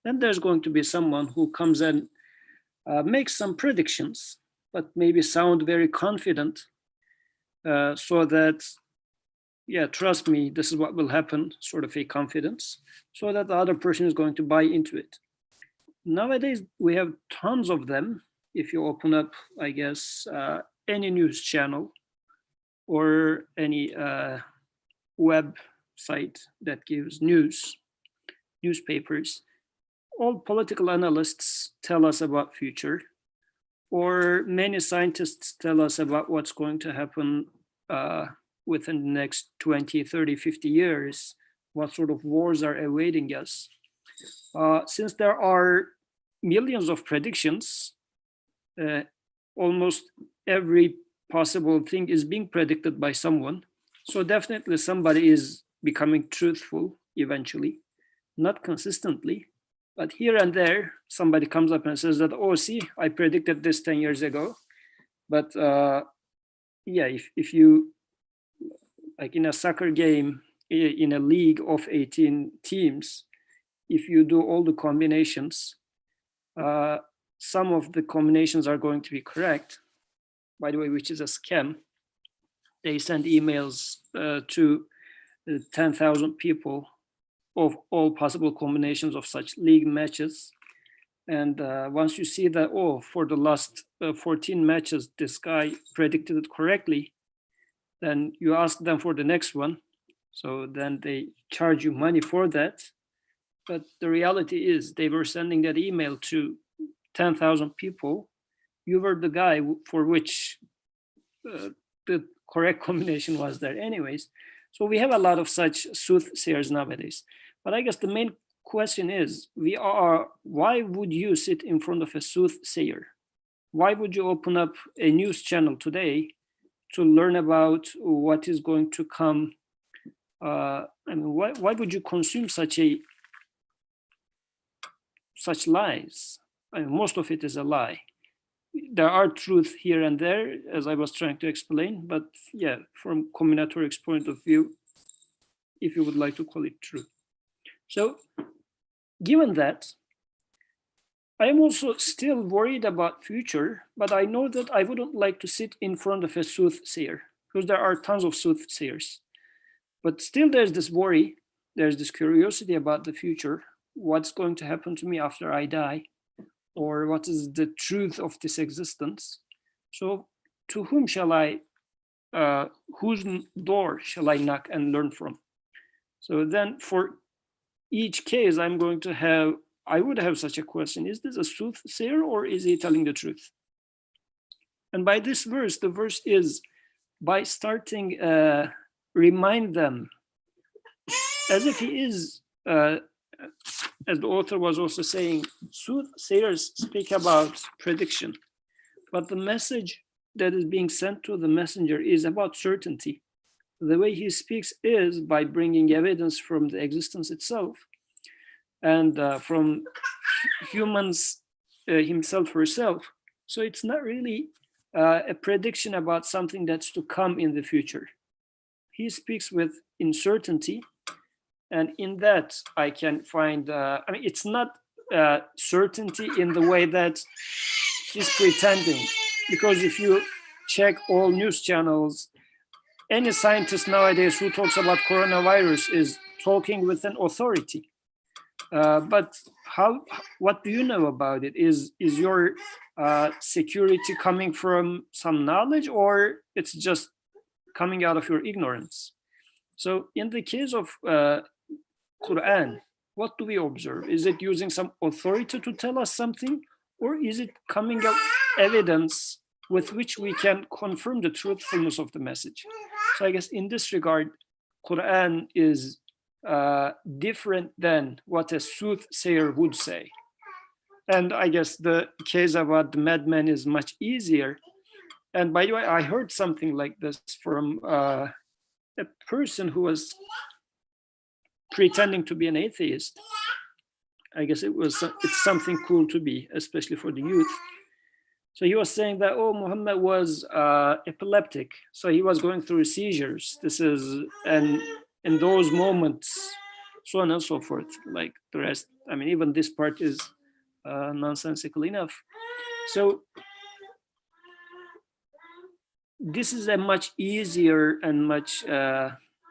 then there's going to be someone who comes and makes some predictions, but maybe sound very confident so that, yeah, trust me, this is what will happen, sort of a confidence, so that the other person is going to buy into it. Nowadays, we have tons of them. If you open up, I guess, any news channel or any website that gives newspapers, all political analysts tell us about future, or many scientists tell us about what's going to happen within the next 20, 30, 50 years, what sort of wars are awaiting us. Since there are millions of predictions, almost every possible thing is being predicted by someone. So definitely somebody is becoming truthful eventually, not consistently, but here and there, somebody comes up and says that, oh, see, I predicted this 10 years ago. But yeah, if you, like in a soccer game, in a league of 18 teams, if you do all the combinations, some of the combinations are going to be correct, by the way, which is a scam. They send emails to 10,000 people of all possible combinations of such league matches. And once you see that, oh, for the last 14 matches, this guy predicted it correctly, then you ask them for the next one. So then they charge you money for that. But the reality is they were sending that email to 10,000 people. You were the guy for which the correct combination was there anyways. So we have a lot of such soothsayers nowadays. But I guess the main question is, why would you sit in front of a soothsayer? Why would you open up a news channel today to learn about what is going to come? I mean, why would you consume such lies? I mean, most of it is a lie. There are truth here and there, as I was trying to explain, but yeah, from combinatorics point of view, if you would like to call it true. So given that, I am also still worried about future, but I know that I wouldn't like to sit in front of a soothsayer because there are tons of soothsayers. But still there's this worry, there's this curiosity about the future, what's going to happen to me after I die, or what is the truth of this existence. So to whom shall I, whose door shall I knock and learn from? So then for each case, I would have such a question. Is this a soothsayer or is he telling the truth? And by this verse, the verse is by starting, remind them as if he is, as the author was also saying, soothsayers speak about prediction, but the message that is being sent to the messenger is about certainty. The way he speaks is by bringing evidence from the existence itself and from humans, himself, herself. So it's not really a prediction about something that's to come in the future. He speaks with uncertainty, and in that I can find, I mean, it's not certainty in the way that he's pretending, because if you check all news channels, any scientist nowadays who talks about coronavirus is talking with an authority. But what do you know about it? Is your security coming from some knowledge, or it's just coming out of your ignorance? So in the case of Quran, what do we observe? Is it using some authority to tell us something, or is it coming up evidence with which we can confirm the truthfulness of the message? So I guess in this regard, Quran is different than what a soothsayer would say. And I guess the case about the madman is much easier. And by the way, I heard something like this from a person who was pretending to be an atheist. I guess it's something cool to be, especially for the youth. So he was saying that, oh, Muhammad was epileptic. So he was going through seizures. And in those moments, so on and so forth, like the rest. I mean, even this part is nonsensical enough. So this is a much easier and much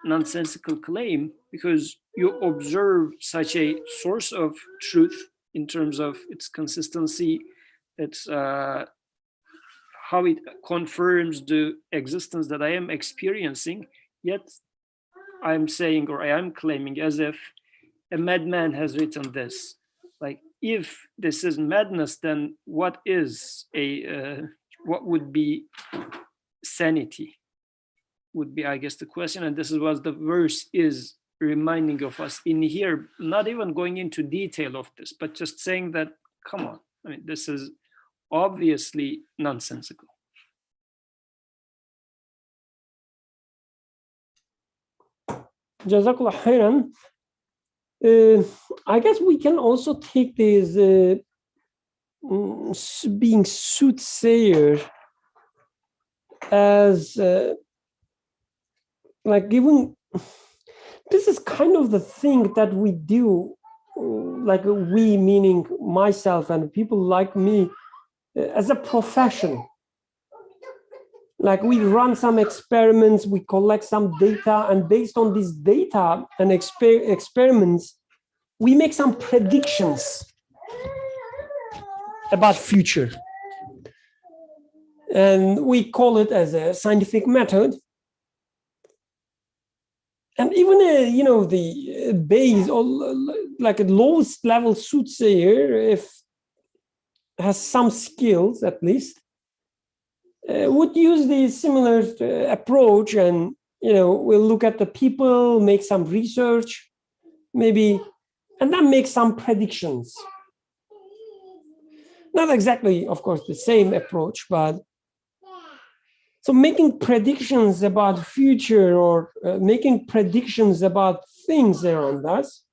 nonsensical claim, because you observe such a source of truth in terms of its consistency, its how it confirms the existence that I am experiencing, yet I'm saying, or I am claiming, as if a madman has written this. Like, if this is madness, then what would be sanity? Would be, I guess, the question. And this is what the verse is reminding of us in here, not even going into detail of this, but just saying that, come on, I mean, this is obviously nonsensical. Jazakallah khairan. I guess we can also take this being soothsayer as like giving, this is kind of the thing that we do, like we meaning myself and people like me, as a profession. Like we run some experiments, we collect some data, and based on this data and experiments, we make some predictions about future. And we call it as a scientific method. And even the base, or like a lowest level soothsayer, if has some skills at least, would use the similar approach, and we'll look at the people, make some research, maybe, and then make some predictions. Not exactly, of course, the same approach, but so making predictions about future, or making predictions about things around us,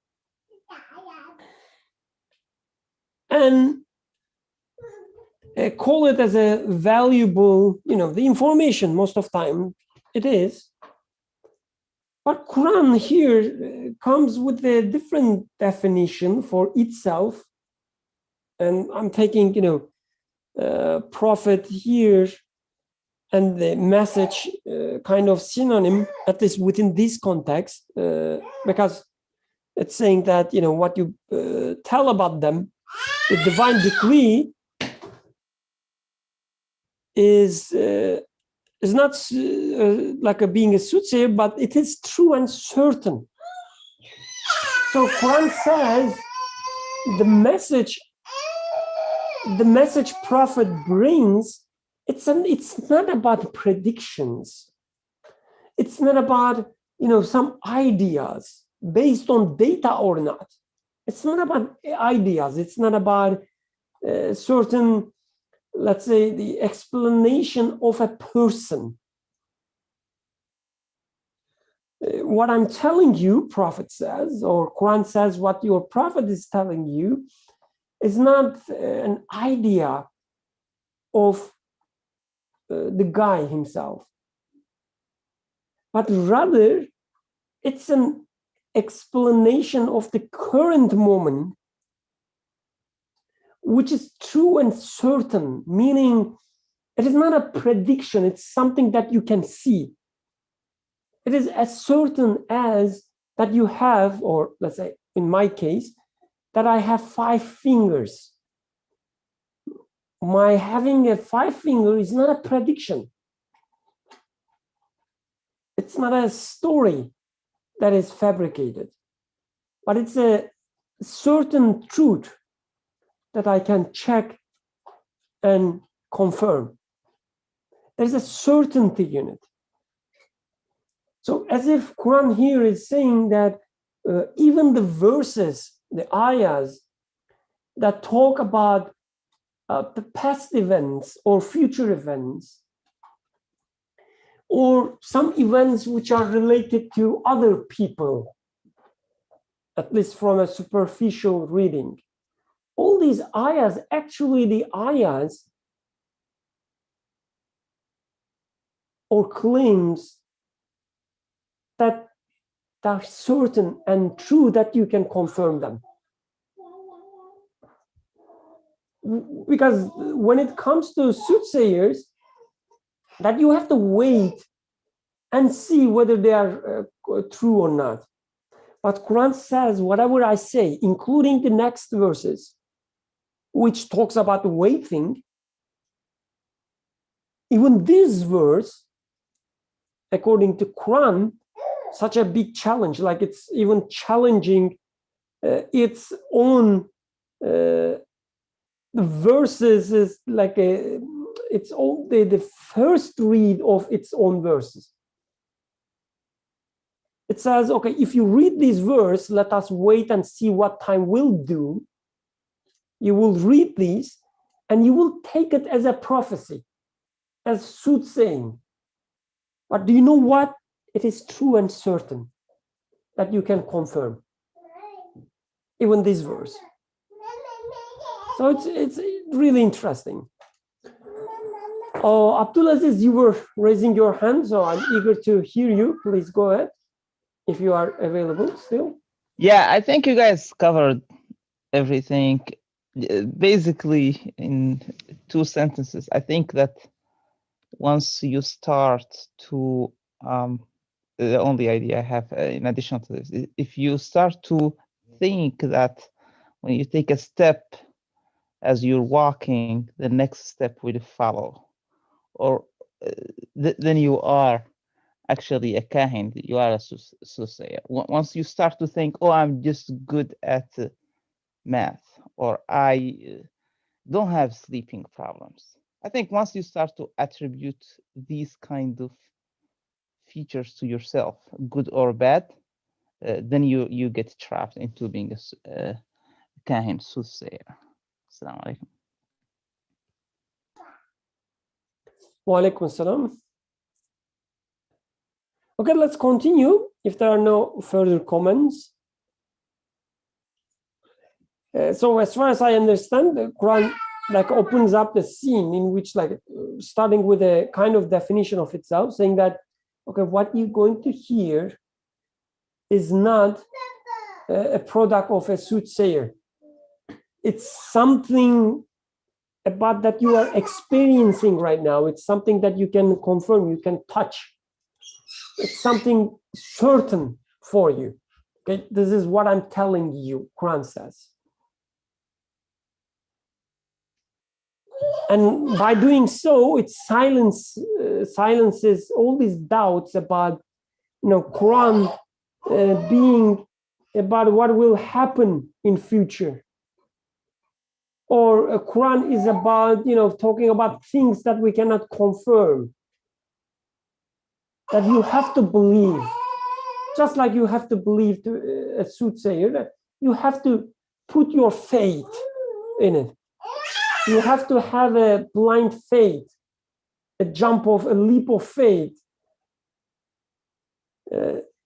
and call it as a valuable, the information most of the time it is. But Quran here comes with a different definition for itself. And I'm taking, prophet here and the message kind of synonym, at least within this context, because it's saying that, what you tell about them, the divine decree is not like being a soothsayer, but it is true and certain. So Quran says the message prophet brings, it's not about predictions. It's not about some ideas based on data or not. It's not about ideas. It's not about certain, let's say, the explanation of a person. What I'm telling you, prophet says, or Quran says, what your prophet is telling you is not an idea of the guy himself, but rather it's an explanation of the current moment, which is true and certain, meaning it is not a prediction, it's something that you can see. It is as certain as that you have, or let's say in my case, that I have 5 fingers. My having a 5 finger is not a prediction. It's not a story that is fabricated, but it's a certain truth that I can check and confirm. There's a certainty in it. So as if Quran here is saying that even the verses, the ayahs that talk about the past events or future events, or some events which are related to other people, at least from a superficial reading, all these ayahs, actually the ayahs or claims that are certain and true, that you can confirm them. Because when it comes to soothsayers, that you have to wait and see whether they are true or not. But Quran says, whatever I say, including the next verses, which talks about waiting, even this verse, according to Quran, such a big challenge, like it's even challenging its own, the verses is like it's all the first read of its own verses. It says, okay, if you read this verse, let us wait and see what time will do. You will read these and you will take it as a prophecy, as soothsaying. But do you know what? It is true and certain that you can confirm, even this verse. So it's really interesting. Oh, Abdulaziz, you were raising your hand, so I'm eager to hear you. Please go ahead, if you are available still. Yeah, I think you guys covered everything. Basically, in 2 sentences, I think that once you start to, the only idea I have in addition to this, if you start to think that when you take a step as you're walking, the next step will follow, or then you are actually a kahin, you are a soothsayer. Once you start to think, oh, I'm just good at math, or I don't have sleeping problems. I think once you start to attribute these kind of features to yourself, good or bad, then you get trapped into being a kahin, soothsayer. Assalamu alaikum. Wa alaikum assalam. Okay, let's continue. If there are no further comments. So as far as I understand, the Quran like opens up the scene in which, like, starting with a kind of definition of itself, saying that, okay, what you're going to hear is not a product of a soothsayer. It's something about that you are experiencing right now. It's something that you can confirm, you can touch. It's something certain for you. Okay, this is what I'm telling you, Quran says. And by doing so, it silences all these doubts about, Quran being about what will happen in future. Or Quran is about, talking about things that we cannot confirm, that you have to believe. Just like you have to believe to a soothsayer, that you have to put your faith in it. You have to have a blind faith, a leap of faith.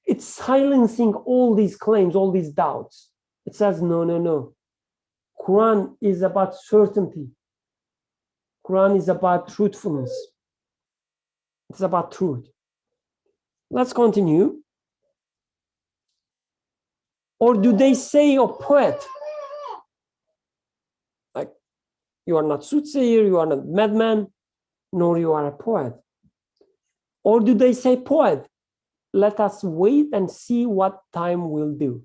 It's silencing all these claims, all these doubts. It says, no. Quran is about certainty. Quran is about truthfulness. It's about truth. Let's continue. Or do they say a poet? Like, you are not soothsayer, you are not madman, nor you are a poet. Or do they say poet? Let us wait and see what time will do.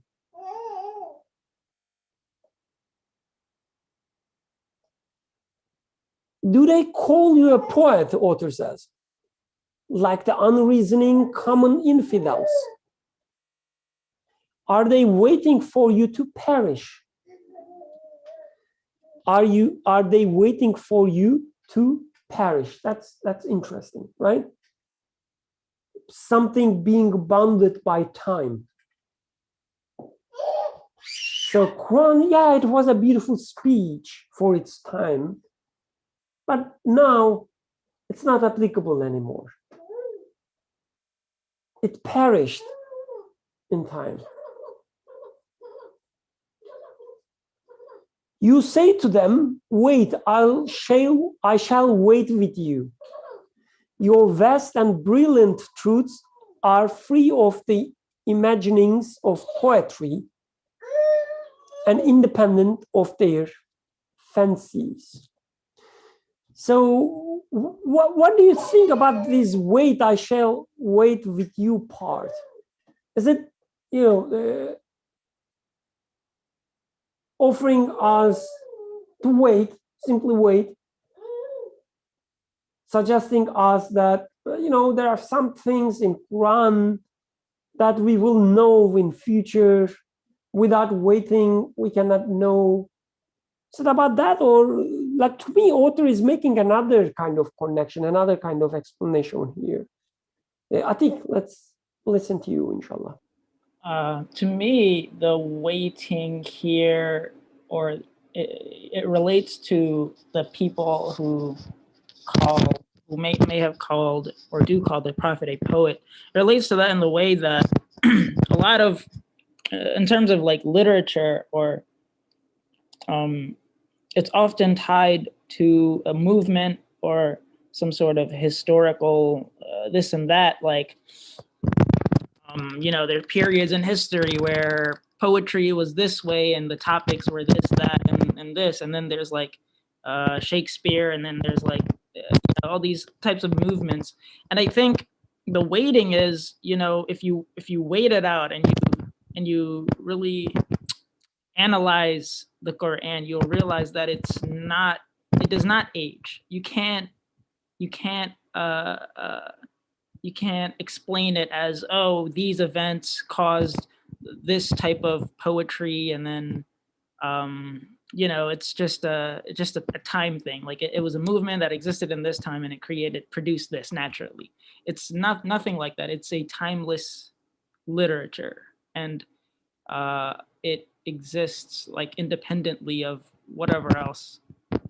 Do they call you a poet, author says, like the unreasoning common infidels? Are they waiting for you to perish? Are they waiting for you to perish? That's interesting, right? Something being bounded by time. So Quran, yeah, it was a beautiful speech for its time, but now it's not applicable anymore. It perished in time. You say to them, wait, I shall wait with you. Your vast and brilliant truths are free of the imaginings of poetry and independent of their fancies. So what do you think about this wait, I shall wait with you part? Is it, offering us to wait, simply wait, suggesting us that, there are some things in Quran that we will know in future. Without waiting, we cannot know. Is it about that? Or, like, to me, author is making another kind of connection, another kind of explanation here. Atik, let's listen to you, inshallah. To me, the waiting here, or it relates to the people who may have called or do call the prophet a poet. It relates to that in the way that a lot of, in terms of like literature, or it's often tied to a movement or some sort of historical this and that, like, there are periods in history where poetry was this way and the topics were this, that, and this. And then there's like Shakespeare, and then there's like all these types of movements. And I think the waiting is, if you wait it out and you really analyze the Quran, you'll realize that it does not age. You can't explain it as, oh, these events caused this type of poetry, and then it's just a time thing. Like it was a movement that existed in this time and it produced this naturally. It's nothing like that. It's a timeless literature, and it exists like independently of whatever else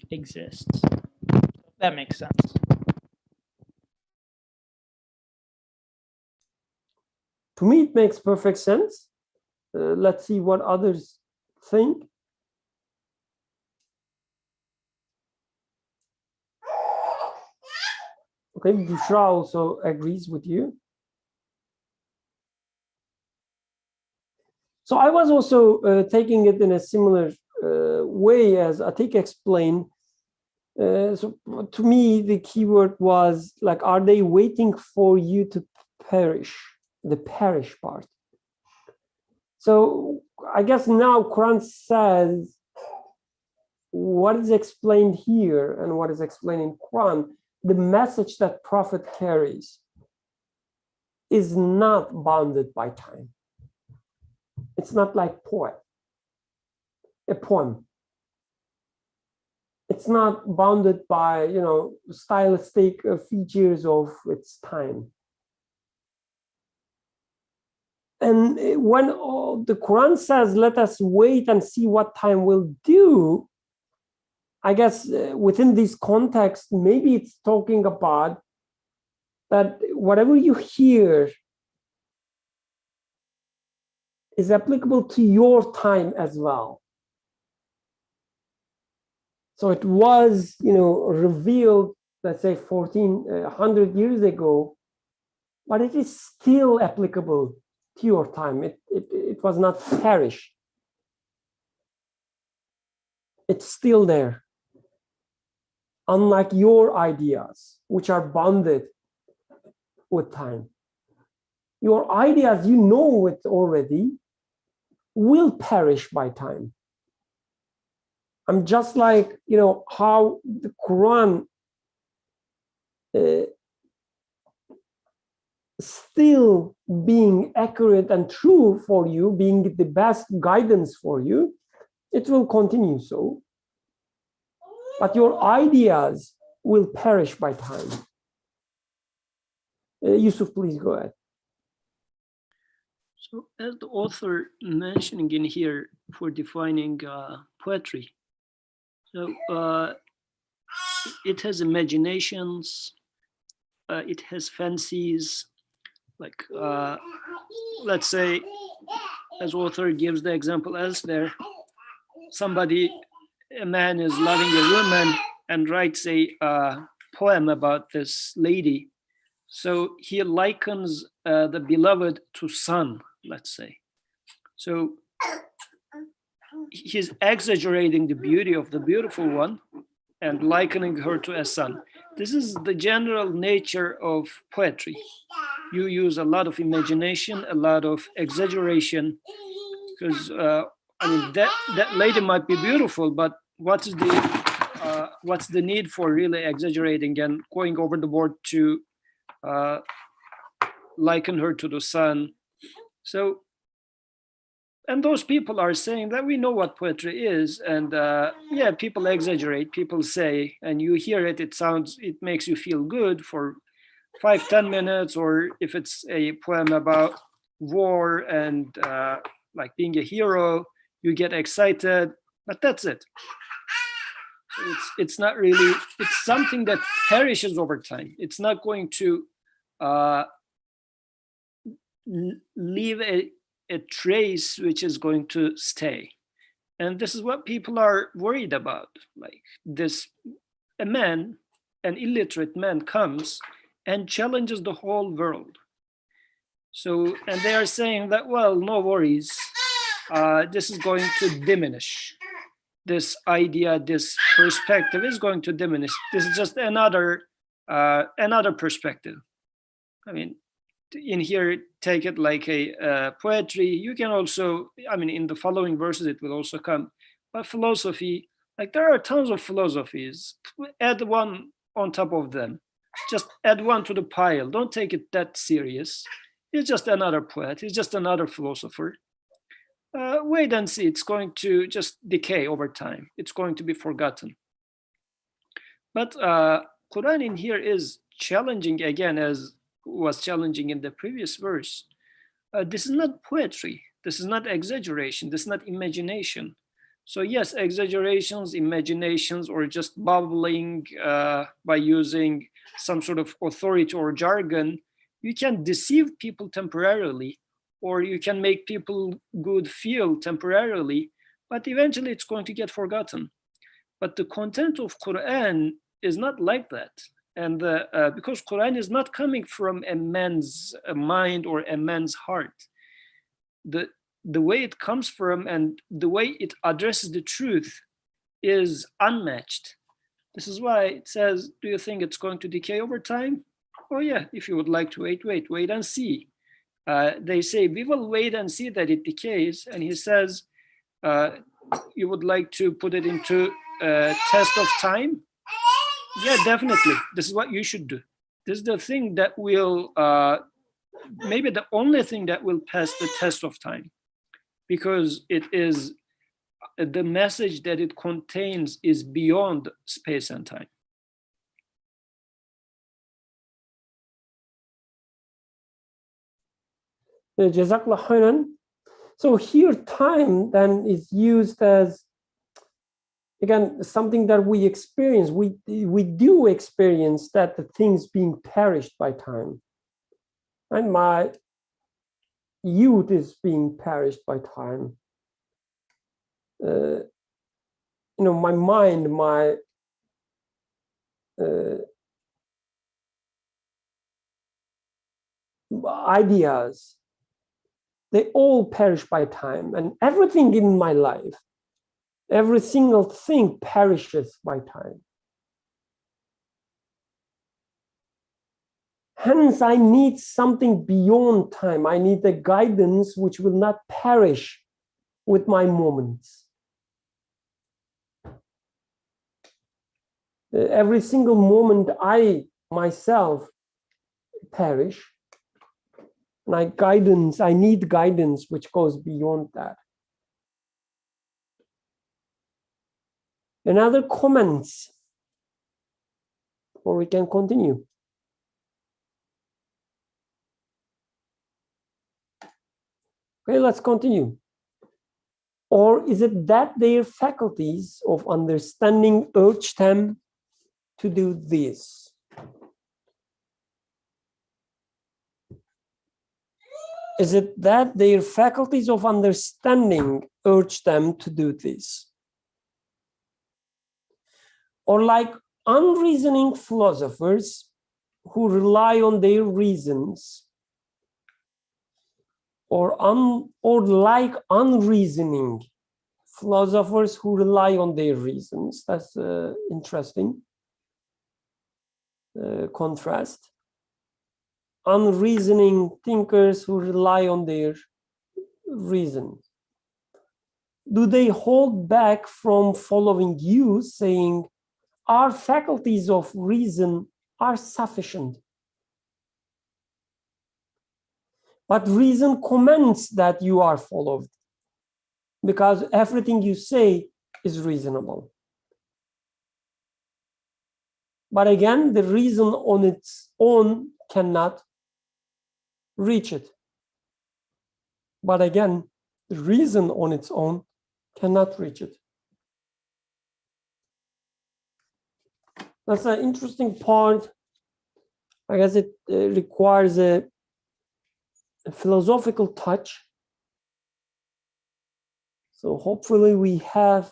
exists. If that makes sense. To me, it makes perfect sense. Let's see what others think. Okay, Bushra also agrees with you. So I was also taking it in a similar way as Atik explained. So to me, the keyword was like, are they waiting for you to perish? The perish part. So I guess now Quran says what is explained here and what is explained in Quran, the message that Prophet carries is not bounded by time. It's not like a poem. It's not bounded by, stylistic features of its time. And when the Quran says, let us wait and see what time will do, I guess within this context, maybe it's talking about that whatever you hear is applicable to your time as well. So it was, revealed, let's say 1400 years ago, but it is still applicable to your time. It was not perished. It's still there. Unlike your ideas, which are bounded with time. Your ideas, it already, will perish by time. I'm just like, how the Quran still being accurate and true for you, being the best guidance for you, it will continue so. But your ideas will perish by time. Yusuf, please go ahead. So as the author mentioning in here for defining poetry, so it has imaginations, it has fancies, like let's say, as author gives the example elsewhere, a man is loving a woman and writes a poem about this lady. So he likens the beloved to sun, let's say. So he's exaggerating the beauty of the beautiful one and likening her to a sun. This is the general nature of poetry. You use a lot of imagination, a lot of exaggeration, because I mean that lady might be beautiful, but what's the need for really exaggerating and going over the board to liken her to the sun? So, and those people are saying that we know what poetry is, and yeah, people exaggerate, people say, and you hear it, it makes you feel good for 5-10 minutes, or if it's a poem about war and like being a hero, you get excited, but that's it. It's not really, it's something that perishes over time. It's not going to leave a trace which is going to stay. And this is what people are worried about. Like an illiterate man comes and challenges the whole world. So, and they are saying that, well, no worries, this is going to diminish. This idea, this perspective is going to diminish. This is just another perspective. I mean, in here, take it like a poetry. You can also, I mean, in the following verses, it will also come. But philosophy, like there are tons of philosophies. Add one on top of them. Just add one to the pile. Don't take it that serious. He's just another poet. He's just another philosopher. Wait and see. It's going to just decay over time. It's going to be forgotten. But Quran in here is challenging again, as was challenging in the previous verse. This is not poetry. This is not exaggeration. This is not imagination. So yes, exaggerations, imaginations, or just babbling by using some sort of authority or jargon, you can deceive people temporarily, or you can make people good feel temporarily, but eventually it's going to get forgotten. But the content of Quran is not like that. And because Quran is not coming from a man's mind or a man's heart, the way it comes from and the way it addresses the truth is unmatched. This is why it says, do you think it's going to decay over time? Oh yeah, if you would like to wait and see. They say, we will wait and see that it decays. And he says, you would like to put it into a test of time? Yeah, definitely. This is what you should do. This is the thing that will, maybe the only thing that will pass the test of time, because it is the message that it contains is beyond space and time. Jazakallah khairan. So here time then is used as, again, something that we experience. We do experience that the things being perished by time. And my youth is being perished by time. My mind, my ideas, they all perish by time. And everything in my life, every single thing perishes by time. Hence, I need something beyond time. I need a guidance which will not perish with my moments. Every single moment I myself perish. and I need guidance which goes beyond that. Another comments, or we can continue. Okay, let's continue. Or is it that their faculties of understanding urge them to do this? Is it that their faculties of understanding urge them to do this? Or like unreasoning philosophers who rely on their reasons, or like unreasoning philosophers who rely on their reasons. That's interesting contrast. Unreasoning thinkers who rely on their reason. Do they hold back from following you, saying, our faculties of reason are sufficient? But reason commands that you are followed, because everything you say is reasonable. But again, the reason on its own cannot reach it. But again, the reason on its own cannot reach it. That's an interesting part. I guess it requires a philosophical touch. So hopefully we have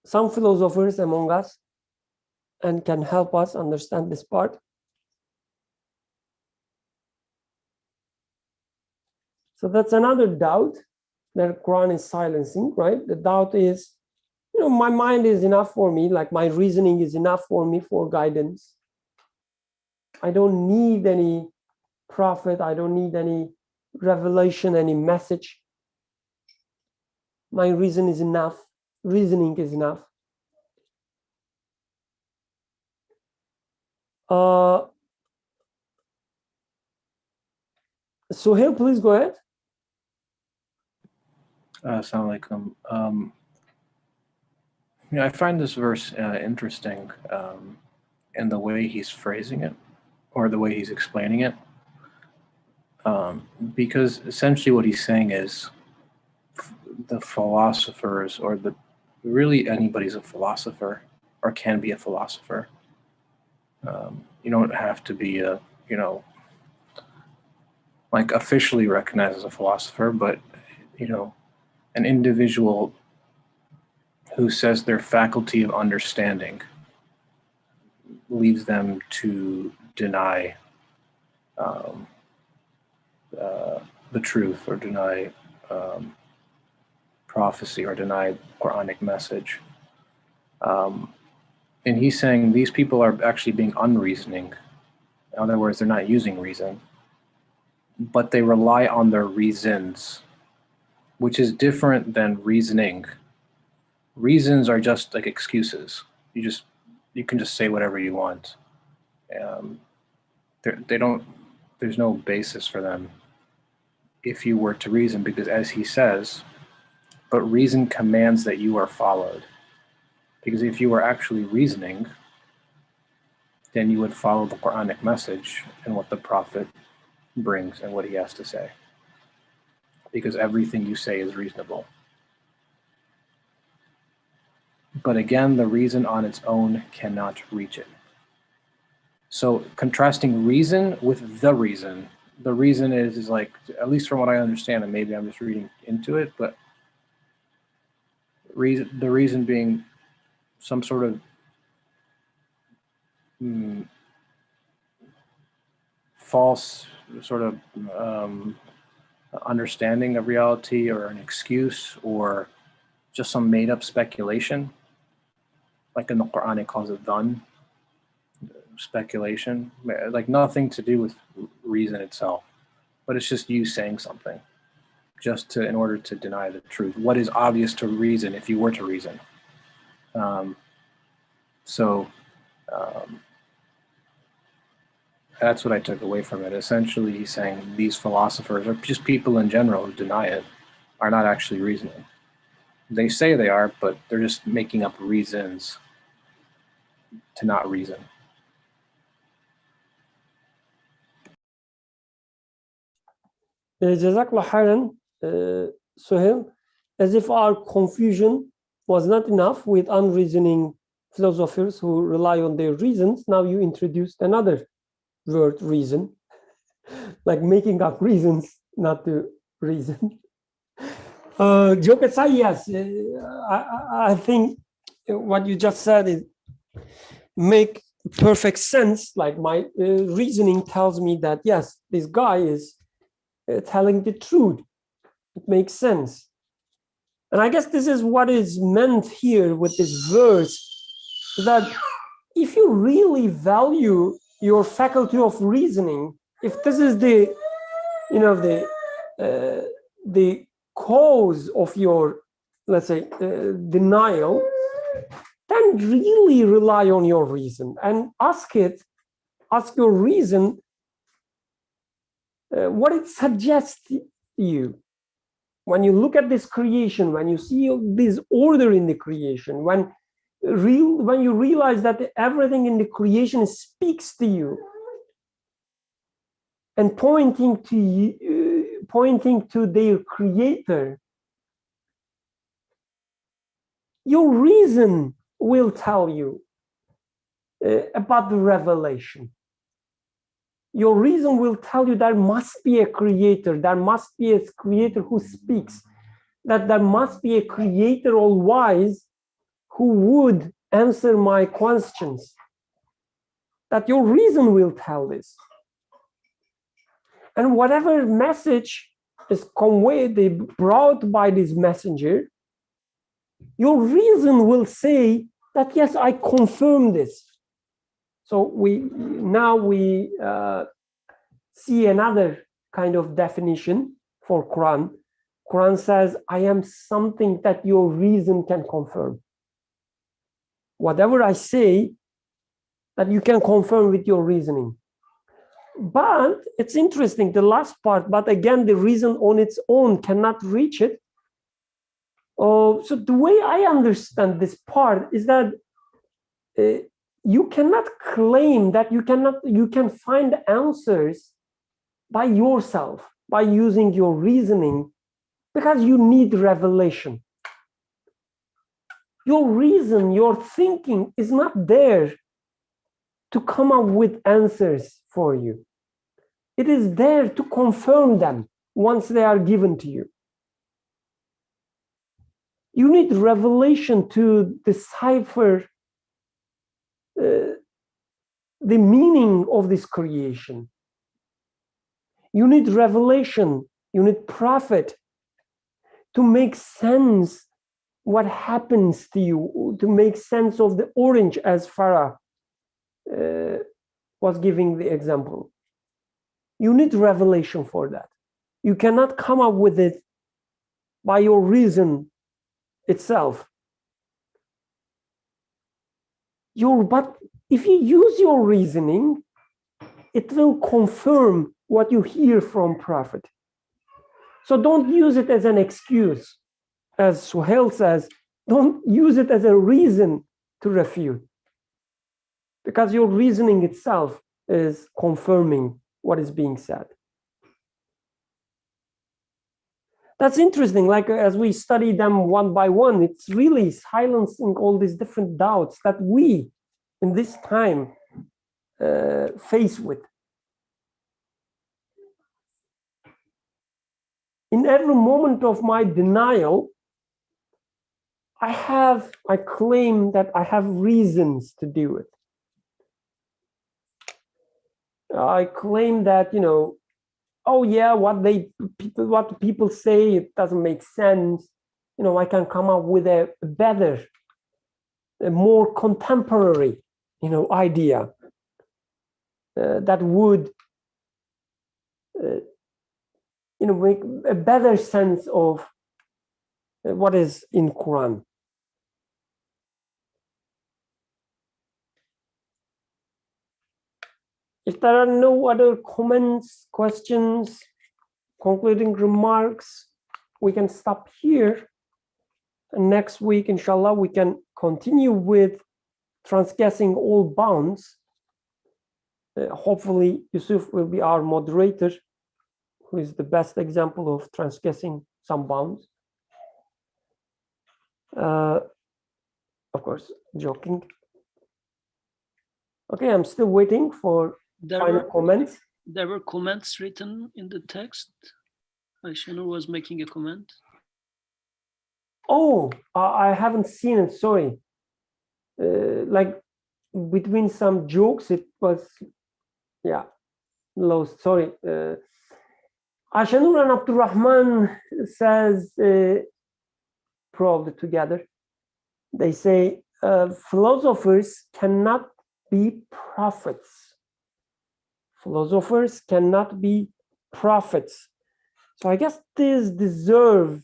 some philosophers among us and can help us understand this part. So that's another doubt that Quran is silencing, right? The doubt is, my mind is enough for me, like my reasoning is enough for me for guidance. I don't need any prophet, I don't need any revelation, any message. My reason is enough, reasoning is enough. Sohail, please go ahead. Assalamu alaikum. I find this verse interesting in the way he's phrasing it, or the way he's explaining it, because essentially what he's saying is the philosophers, or really anybody's a philosopher, or can be a philosopher. You don't have to be like officially recognized as a philosopher, but an individual who says their faculty of understanding leads them to deny the truth, or deny prophecy, or deny Quranic message. And he's saying these people are actually being unreasoning. In other words, they're not using reason, but they rely on their reasons, which is different than reasoning. Reasons are just like excuses. You can just say whatever you want. There's no basis for them if you were to reason, because as he says, but reason commands that you are followed. Because if you were actually reasoning, then you would follow the Quranic message and what the Prophet brings and what he has to say. Because everything you say is reasonable. But again, the reason on its own cannot reach it. So contrasting reason with the reason is like, at least from what I understand, and maybe I'm just reading into it, but the reason being some sort of false sort of understanding of reality, or an excuse, or just some made up speculation, like in the Quran it calls it dhan, speculation, like nothing to do with reason itself, but it's just you saying something just in order to deny the truth, what is obvious to reason if you were to reason. That's what I took away from it. Essentially, he's saying these philosophers, or just people in general who deny it, are not actually reasoning. They say they are, but they're just making up reasons to not reason. Jazakallah khairan, Suhail. As if our confusion was not enough with unreasoning philosophers who rely on their reasons, now you introduced another word, reason, like making up reasons not to reason. Joke aside, yes, I think what you just said is make perfect sense. Like my reasoning tells me that, yes, this guy is telling the truth. It makes sense. And I guess this is what is meant here with this verse, that if you really value your faculty of reasoning, if this is the, you know, the cause of your, let's say, denial, then really rely on your reason and ask your reason what it suggests you. When you look at this creation, when you see this order in the creation, when you realize that everything in the creation speaks to you and pointing to their creator, your reason will tell you about the revelation. Your reason will tell you there must be a creator, there must be a creator who speaks, that there must be a creator all wise who would answer my questions. That your reason will tell this. And whatever message is conveyed, brought by this messenger, your reason will say that, yes, I confirm this. So we see another kind of definition for Quran. Quran says, I am something that your reason can confirm. Whatever I say, that you can confirm with your reasoning. But it's interesting, the last part, but again, the reason on its own cannot reach it. So the way I understand this part is that you cannot claim that you can find answers by yourself, by using your reasoning, because you need revelation. Your reason, your thinking is not there to come up with answers for you. It is there to confirm them once they are given to you. You need revelation to decipher the meaning of this creation. You need revelation, you need prophet to make sense what happens to you, to make sense of the orange, as Farah was giving the example. You need revelation for that. You cannot come up with it by your reason itself. But if you use your reasoning, it will confirm what you hear from prophet. So don't use it as an excuse. As Suhail says, don't use it as a reason to refute, because your reasoning itself is confirming what is being said. That's interesting. Like as we study them one by one, it's really silencing all these different doubts that we in this time face with. In every moment of my denial, I claim that I have reasons to do it. I claim that, oh yeah, what people say, it doesn't make sense. I can come up with a better, a more contemporary, idea that would, make a better sense of what is in Quran. If there are no other comments, questions, concluding remarks, we can stop here. And next week, inshallah, we can continue with transgressing all bounds. Hopefully, Yusuf will be our moderator, who is the best example of transgressing some bounds. Of course, joking. Okay, I'm still waiting for final comments. There were comments written in the text. Ayşenur was making a comment. Oh, I haven't seen it, sorry. Like between some jokes, it was, yeah, lost, sorry. Ayşenur and Abdurrahman says, probably together, they say, philosophers cannot be prophets. Philosophers cannot be prophets. So I guess these deserve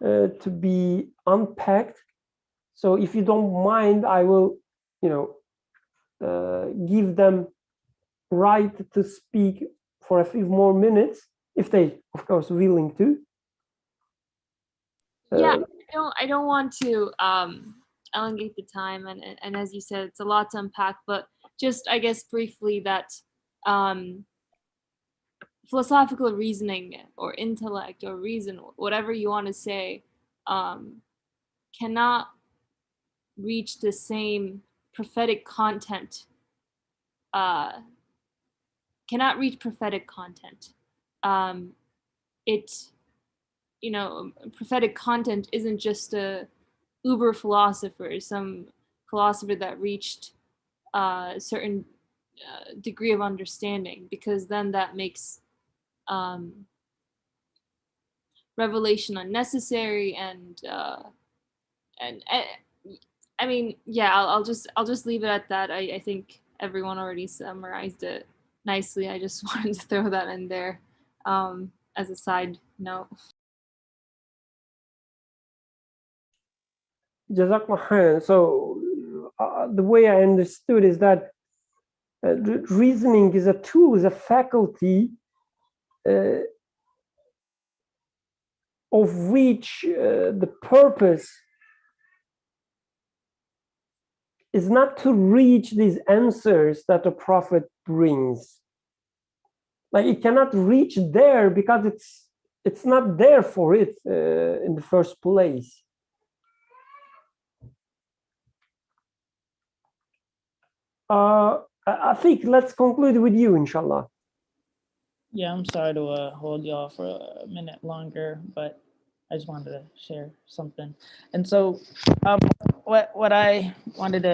to be unpacked. So if you don't mind, I will, give them right to speak for a few more minutes, if they, of course, willing to. Yeah, I don't want to elongate the time, and as you said, it's a lot to unpack, but just, I guess, briefly that philosophical reasoning or intellect or reason, whatever you want to say, cannot reach the same prophetic content, cannot reach prophetic content. Prophetic content isn't just a uber philosopher, some philosopher that reached a certain degree of understanding, because then that makes revelation unnecessary, and I mean, yeah, I'll just leave it at that. I think everyone already summarized it nicely. I just wanted to throw that in there as a side note. Jazakallah khair. So the way I understood is that reasoning is a tool, is a faculty of which the purpose is not to reach these answers that the prophet brings. Like it cannot reach there because it's not there for it in the first place. I think let's conclude with you, inshallah. Yeah, I'm sorry to hold y'all for a minute longer, but I just wanted to share something. And so what I wanted to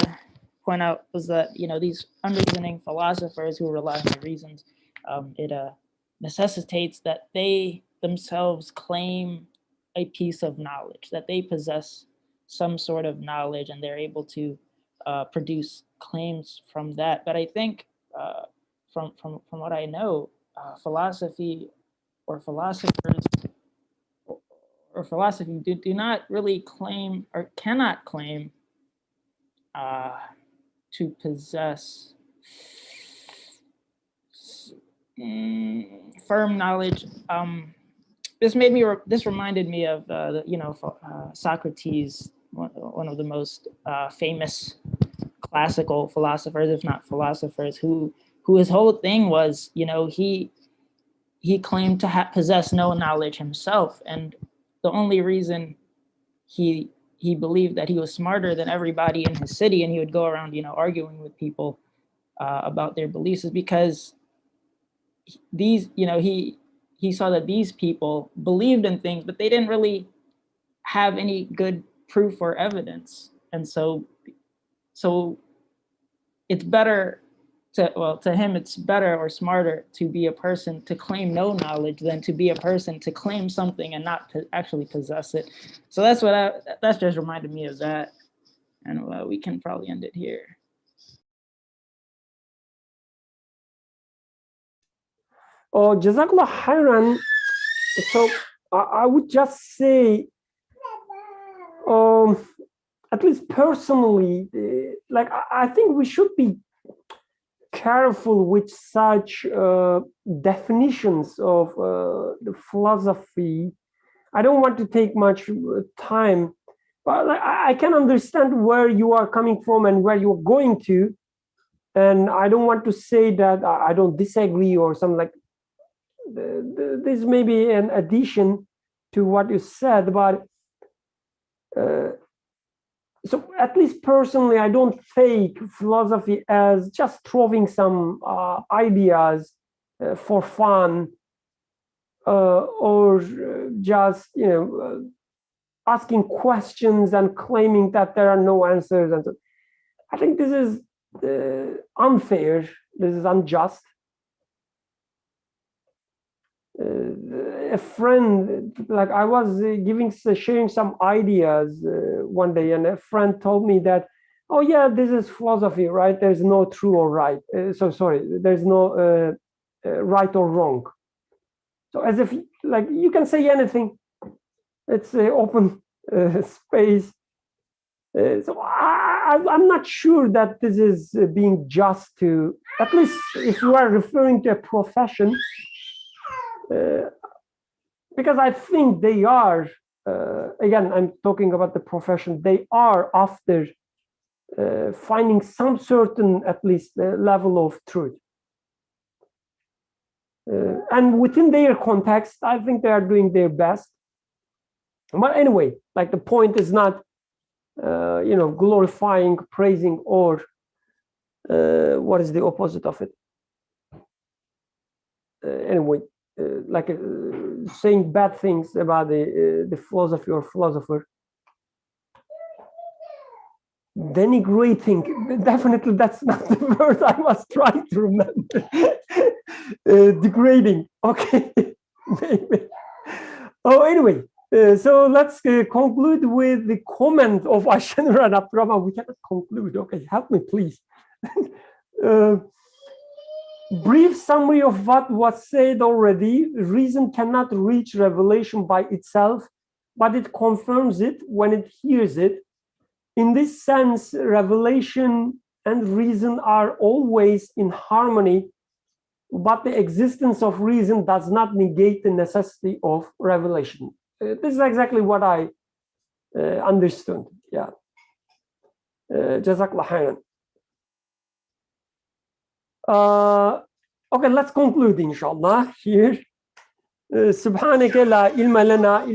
point out was that, these unreasoning philosophers who rely on their reasons, it necessitates that they themselves claim a piece of knowledge, that they possess some sort of knowledge, and they're able to produce claims from that. But I think from what I know, philosophy or philosophers or philosophy do not really claim or cannot claim to possess firm knowledge. This reminded me of Socrates, one of the most famous classical philosophers, if not philosophers, who his whole thing was, he claimed to possess no knowledge himself, and the only reason he believed that he was smarter than everybody in his city, and he would go around, arguing with people about their beliefs, is because these, he saw that these people believed in things, but they didn't really have any good proof or evidence, and so it's better to him, it's better or smarter to be a person to claim no knowledge than to be a person to claim something and not actually possess it. So that's just reminded me of that, and we can probably end it here. Oh, Jazakallah khairan. So I would just say, at least personally, like I think we should be careful with such definitions of the philosophy. I don't want to take much time, but I can understand where you are coming from and where you're going to. And I don't want to say that I don't disagree or something like this may be an addition to what you said, but so at least personally, I don't take philosophy as just throwing some ideas for fun or just asking questions and claiming that there are no answers. And so I think this is unfair. This is unjust. A friend, like I was sharing some ideas one day, and a friend told me that, oh yeah, this is philosophy, right? There's no true or right. There's no right or wrong. So as if like you can say anything. It's an open space. So I'm not sure that this is being just to, at least if you are referring to a profession, because I think they are, again, I'm talking about the profession, they are after finding some certain, at least, level of truth. And within their context, I think they are doing their best. But anyway, like the point is not, glorifying, praising, or what is the opposite of it? Anyway, saying bad things about the philosophy or philosopher. Denigrating, definitely that's not the word I was trying to remember. Degrading, okay. Maybe. Oh, anyway, so let's conclude with the comment of Ayşenur and Abdurrahman. We cannot conclude, okay, help me please. Brief summary of what was said already. Reason cannot reach revelation by itself, but it confirms it when it hears it. In this sense, revelation and reason are always in harmony, but the existence of reason does not negate the necessity of revelation. This is exactly what I understood. Yeah. Jazakallah khairan. Okay, let's conclude inshallah here. Subhanaka la ilma lana